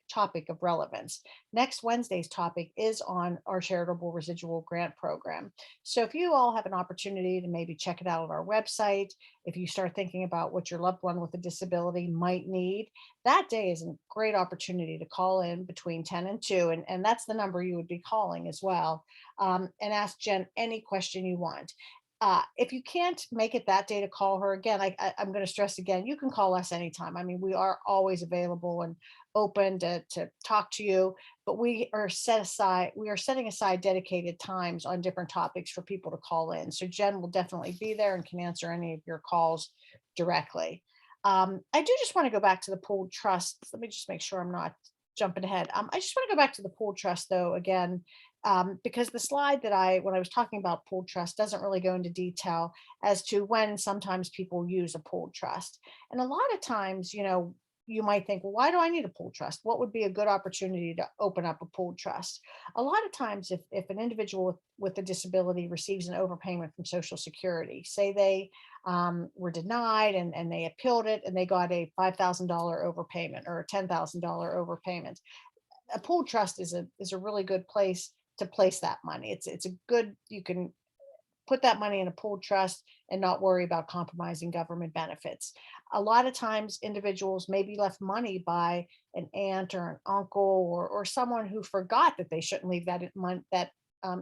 topic of relevance. Next Wednesday's topic is on our charitable residual grant program. So if you all have an opportunity to maybe check it out on our website, if you start thinking about what your loved one with a disability might need, that day is a great opportunity to call in between 10 and 2. And that's the number you would be calling as well, and ask Jen any question you want. If you can't make it that day to call her again, I'm going to stress again, you can call us anytime. I mean, we are always available and open to talk to you, but we are setting aside dedicated times on different topics for people to call in. So Jen will definitely be there and can answer any of your calls directly. I do just want to go back to the pooled trust. Let me just make sure I'm not jumping ahead. I just want to go back to the pooled trust though, again, because the slide that when I was talking about pooled trust doesn't really go into detail as to when sometimes people use a pooled trust. And a lot of times, you might think, well, why do I need a pooled trust? What would be a good opportunity to open up a pooled trust? A lot of times, if an individual with a disability receives an overpayment from Social Security, say they were denied and they appealed it and they got a $5,000 overpayment or a $10,000 overpayment, a pooled trust is a really good place to place that money. It's a good, you can put that money in a pooled trust and not worry about compromising government benefits. A lot of times individuals may be left money by an aunt or an uncle or someone who forgot that they shouldn't leave that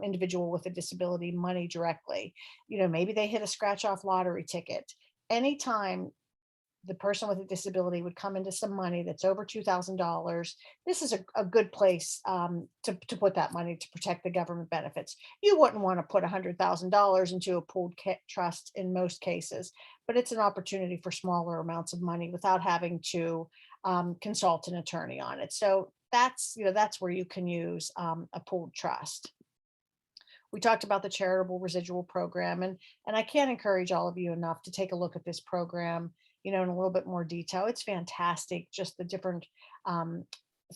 individual with a disability money directly. Maybe they hit a scratch off lottery ticket. Anytime the person with a disability would come into some money that's over $2,000, this is a good place to put that money to protect the government benefits. You wouldn't want to put $100,000 into a pooled trust in most cases, but it's an opportunity for smaller amounts of money without having to consult an attorney on it. So that's where you can use a pooled trust. We talked about the charitable residual program, and I can't encourage all of you enough to take a look at this program, in a little bit more detail. It's fantastic, just the different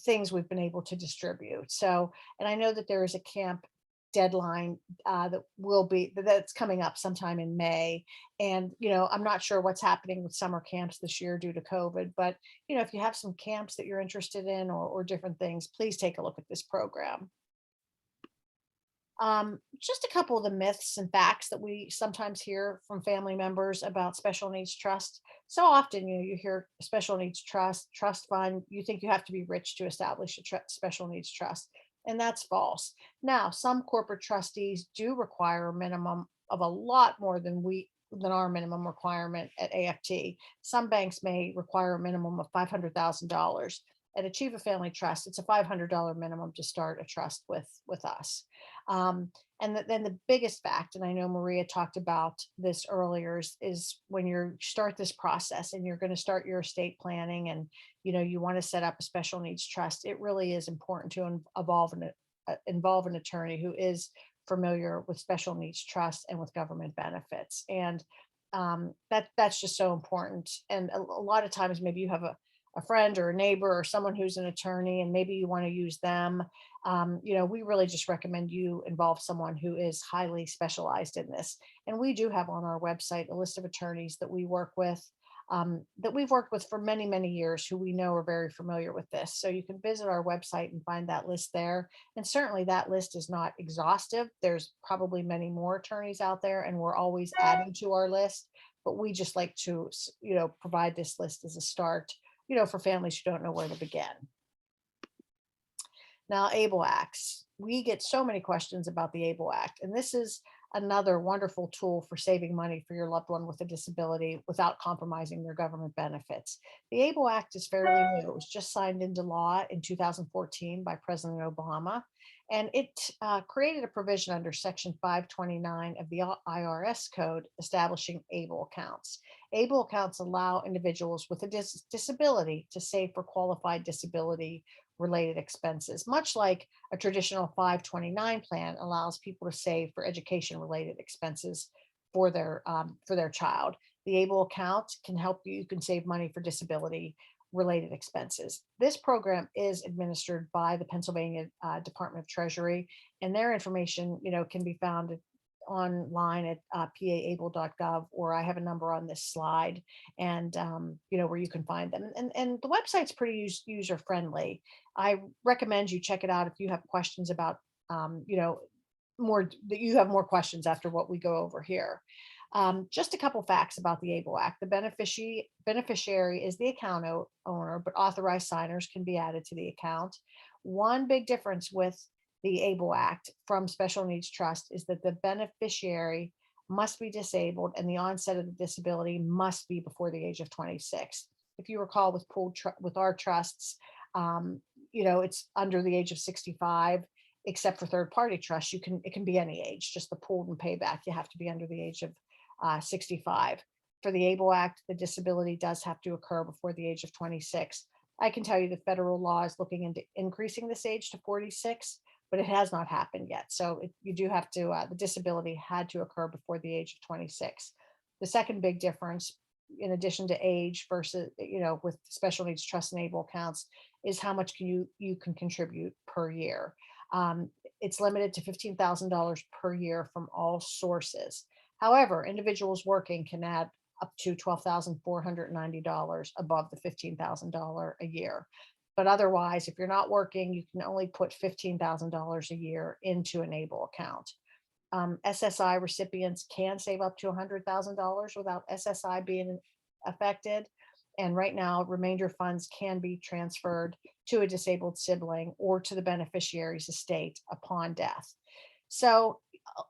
things we've been able to distribute. So, and I know that there is a camp deadline that's coming up sometime in May. And, I'm not sure what's happening with summer camps this year due to COVID, but, if you have some camps that you're interested in or different things, please take a look at this program. Just a couple of the myths and facts that we sometimes hear from family members about special needs trust. So often, you hear special needs trust fund. You think you have to be rich to establish a special needs trust, and that's false. Now, some corporate trustees do require a minimum of a lot more than our minimum requirement at AFT. Some banks may require a minimum of $500,000. At Achieva Family Trust, it's a $500 minimum to start a trust with us. Um, and then the biggest fact, and I know Maria talked about this earlier, is when you start this process and you're going to start your estate planning, and you want to set up a special needs trust, it really is important to involve an attorney who is familiar with special needs trust and with government benefits. And that's just so important. And a lot of times, maybe you have a friend or a neighbor or someone who's an attorney, and maybe you want to use them. We really just recommend you involve someone who is highly specialized in this. And we do have on our website a list of attorneys that we've worked with for many, many years, who we know are very familiar with this. So you can visit our website and find that list there. And certainly that list is not exhaustive. There's probably many more attorneys out there, and we're always adding to our list. But we just like to, provide this list as a start, for families who don't know where to begin. Now, Able Acts. We get so many questions about the Able Act, and this is another wonderful tool for saving money for your loved one with a disability without compromising their government benefits. The Able Act is fairly new. It was just signed into law in 2014 by President Obama, and it created a provision under Section 529 of the IRS code establishing ABLE accounts. ABLE accounts allow individuals with a disability to save for qualified disability related expenses, much like a traditional 529 plan allows people to save for education related expenses for their child. The ABLE account can help you. You can save money for disability related expenses. This program is administered by the Pennsylvania Department of Treasury, and their information, can be found online at paable.gov, or I have a number on this slide, and where you can find them. And the website's pretty user friendly. I recommend you check it out if you have questions about more questions after what we go over here. Just a couple facts about the Able Act. The beneficiary is the account owner, but authorized signers can be added to the account. One big difference with the Able Act from Special Needs Trust is that the beneficiary must be disabled, and the onset of the disability must be before the age of 26. If you recall, with our trusts, it's under the age of 65, except for third party trusts. It can be any age. Just the pooled and payback, you have to be under the age of 65. For the Able Act, the disability does have to occur before the age of 26. I can tell you the federal law is looking into increasing this age to 46, but it has not happened yet. So you do have to, the disability had to occur before the age of 26. The second big difference, in addition to age versus, with special needs trust and Able accounts, is how much you can contribute per year. It's limited to $15,000 per year from all sources. However, individuals working can add up to $12,490 above the $15,000 a year. But otherwise, if you're not working, you can only put $15,000 a year into an Able account. SSI recipients can save up to $100,000 without SSI being affected. And right now, remainder funds can be transferred to a disabled sibling or to the beneficiary's estate upon death. So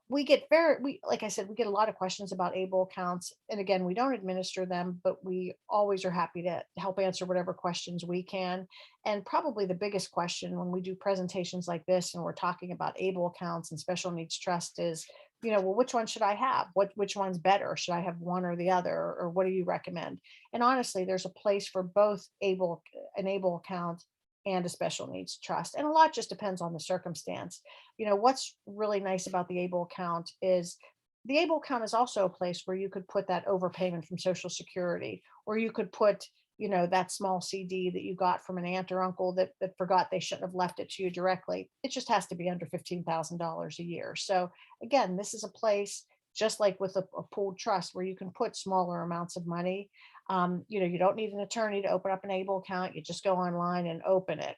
like I said, we get a lot of questions about Able accounts. And again, we don't administer them, but we always are happy to help answer whatever questions we can. And probably the biggest question when we do presentations like this and we're talking about Able accounts and special needs trust is, well, which one should I have? Which one's better? Should I have one or the other? Or what do you recommend? And honestly, there's a place for both an Able account and a special needs trust. And a lot just depends on the circumstance. What's really nice about the Able account is the Able account is also a place where you could put that overpayment from Social Security, or you could put, that small CD that you got from an aunt or uncle that forgot they shouldn't have left it to you directly. It just has to be under $15,000 a year. So again, this is a place just like with a pooled trust where you can put smaller amounts of money. You don't need an attorney to open up an Able account. You just go online and open it.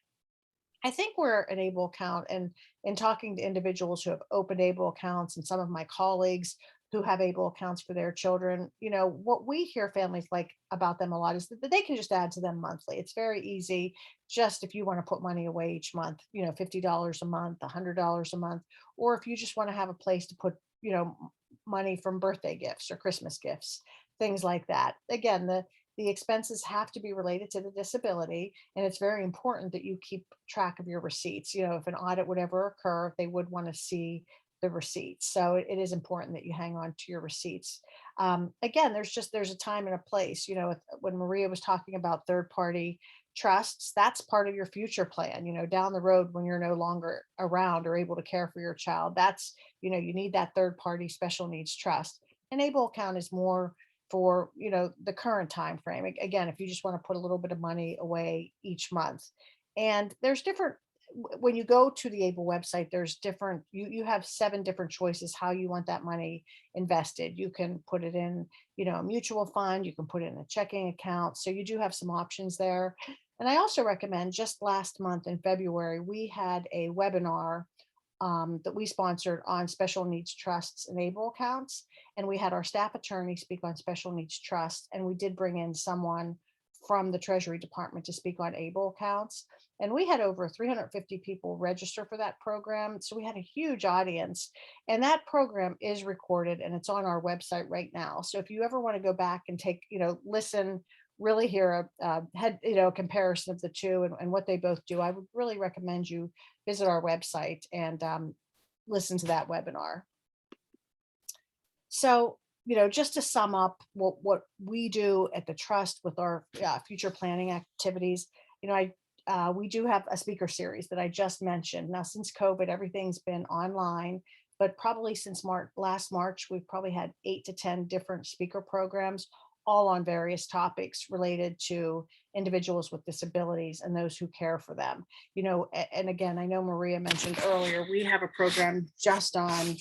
I think we're an Able account, and in talking to individuals who have opened Able accounts and some of my colleagues who have Able accounts for their children, what we hear families like about them a lot is that they can just add to them monthly. It's very easy. Just if you want to put money away each month, $50 a month, $100 a month, or if you just want to have a place to put, money from birthday gifts or Christmas gifts, things like that. Again, the expenses have to be related to the disability, and it's very important that you keep track of your receipts. If an audit would ever occur, they would want to see the receipts. So it is important that you hang on to your receipts. Again, there's a time and a place. When Maria was talking about third party trusts, that's part of your future plan. Down the road when you're no longer around or able to care for your child, that's you need that third party special needs trust. An Able account is more for the current time frame. Again, if you just want to put a little bit of money away each month. And there's different, when you go to the Able website, there's different, you have 7 different choices how you want that money invested. You can put it in a mutual fund, you can put it in a checking account, so you do have some options there. And I also recommend, just last month in February, we had a webinar that we sponsored on special needs trusts and Able accounts. And we had our staff attorney speak on special needs trust. And we did bring in someone from the Treasury Department to speak on Able accounts. And we had over 350 people register for that program. So we had a huge audience. And that program is recorded and it's on our website right now. So if you ever want to go back and take, listen, really hear a head, comparison of the two and what they both do, I would really recommend you visit our website and listen to that webinar. So, just to sum up what we do at the trust with our future planning activities, we do have a speaker series that I just mentioned. Now, since COVID, everything's been online, but probably since last March, we've probably had 8 to 10 different speaker programs, all on various topics related to individuals with disabilities and those who care for them. And again, I know Maria mentioned earlier, we have a program just on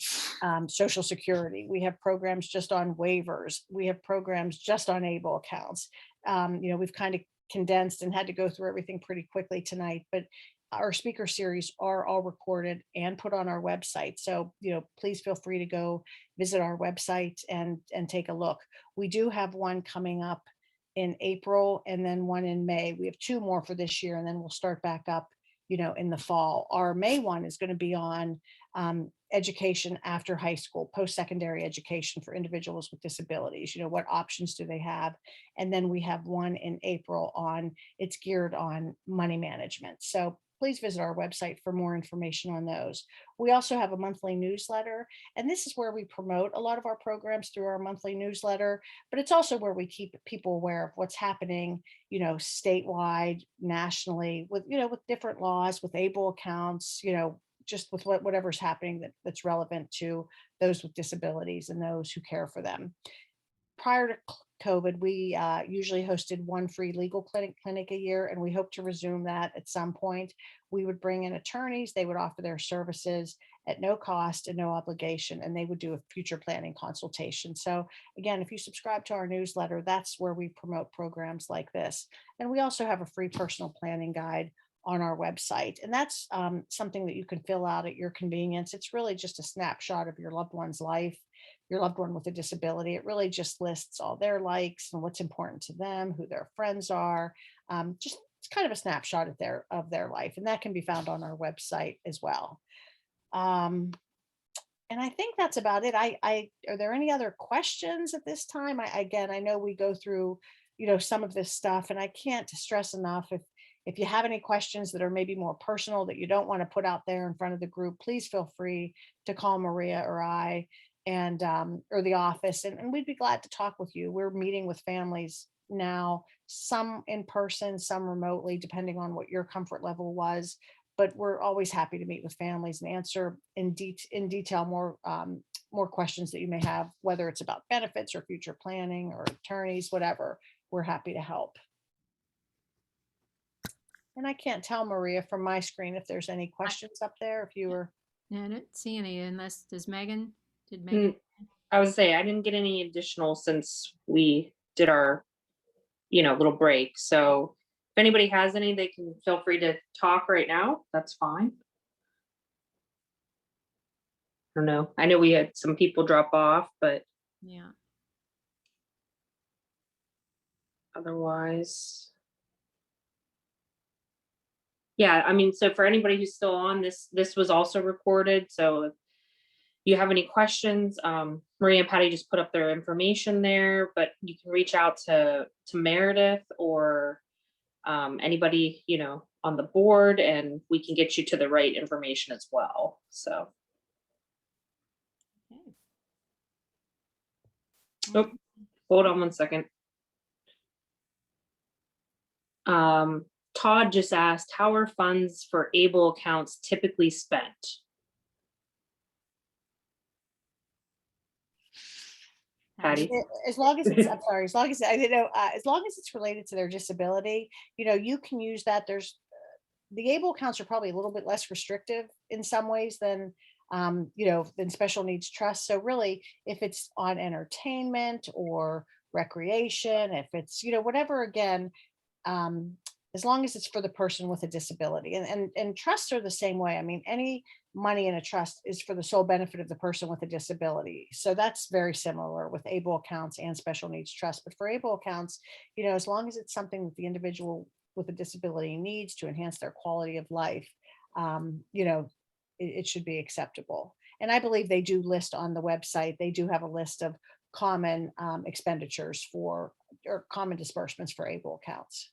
Social Security. We have programs just on waivers. We have programs just on Able accounts. We've kind of condensed and had to go through everything pretty quickly tonight, but our speaker series are all recorded and put on our website. So, please feel free to go visit our website and take a look. We do have one coming up in April and then one in May. We have 2 more for this year, and then we'll start back up, in the fall. Our May one is going to be on education after high school, post-secondary education for individuals with disabilities. What options do they have? And then we have one in April it's geared on money management. So please visit our website for more information on those. We also have a monthly newsletter, and this is where we promote a lot of our programs through our monthly newsletter, but it's also where we keep people aware of what's happening, statewide, nationally, with different laws, with Able accounts, just with whatever's happening that's relevant to those with disabilities and those who care for them. Prior to COVID, we usually hosted one free legal clinic a year, and we hope to resume that at some point. We would bring in attorneys, they would offer their services at no cost and no obligation, and they would do a future planning consultation. So again, if you subscribe to our newsletter, that's where we promote programs like this. And we also have a free personal planning guide on our website. And that's something that you can fill out at your convenience. It's really just a snapshot of your loved one's life, your loved one with a disability. It really just lists all their likes and what's important to them, who their friends are. Just it's kind of a snapshot of their life. And that can be found on our website as well. And I think that's about it. Are there any other questions at this time? I know we go through, some of this stuff, and I can't stress enough, if you have any questions that are maybe more personal that you don't want to put out there in front of the group, please feel free to call Maria or I and or the office, and we'd be glad to talk with you. We're meeting with families now, some in person, some remotely, depending on what your comfort level was. But we're always happy to meet with families and answer in detail more questions that you may have, whether it's about benefits or future planning or attorneys, whatever. We're happy to help. And I can't tell, Maria, from my screen if there's any questions up there. If you were, I don't see any unless did Megan? I would say I didn't get any additional since we did our, little break. So If anybody has any, they can feel free to talk right now. That's fine. I don't know. I know we had some people drop off, but Yeah. otherwise. Yeah, I mean, so for anybody who's still on this was also recorded. So if you have any questions, Maria and Patty just put up their information there, but you can reach out to Meredith or anybody, you know, on the board, and we can get you to the right information as well. So, Okay. oh, hold on one second. Todd just asked, how are funds for Able accounts typically spent? Patty? As long as it's, I'm sorry, as long as, I didn't know, as long as it's related to their disability, you know, you can use that. There's, the Able accounts are probably a little bit less restrictive in some ways than, you know, than special needs trust. So really, if it's on entertainment or recreation, if it's, you know, whatever, again, as long as it's for the person with a disability, and trusts are the same way. I mean, any money in a trust is for the sole benefit of the person with a disability. So that's very similar with Able accounts and special needs trust. But for Able accounts, you know, as long as it's something that the individual with a disability needs to enhance their quality of life, you know, it should be acceptable. And I believe they do list on the website, they do have a list of common expenditures for, or common disbursements for Able accounts.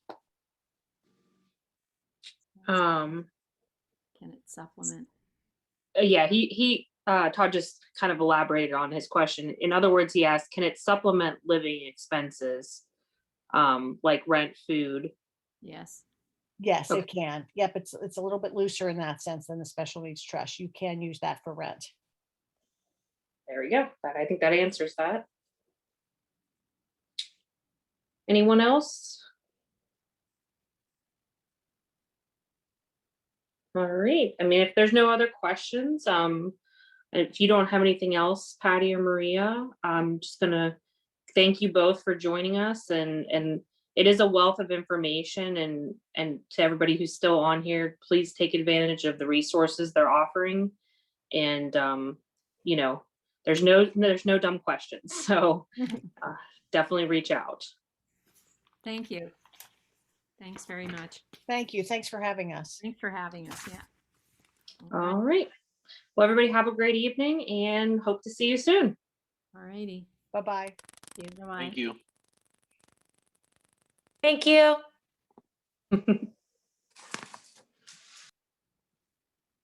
Can it supplement? Yeah, Todd just kind of elaborated on his question. In other words, he asked, can it supplement living expenses, like rent, food? Yes. Yes, Okay. it can. Yep, it's a little bit looser in that sense than the special needs trust. You can use that for rent. There we go. I think that answers that. Anyone else? All right. I mean, if there's no other questions, and if you don't have anything else, Patty or Maria, I'm just gonna thank you both for joining us, and it is a wealth of information, and to everybody who's still on here, please take advantage of the resources they're offering. And you know, there's no dumb questions. So definitely reach out. Thank you. Thanks very much. Thank you. Thanks for having us. Thanks for having us. Yeah. All right. Well, everybody have a great evening and hope to see you soon. All righty. Bye-bye. Bye-bye. Thank you. Thank you.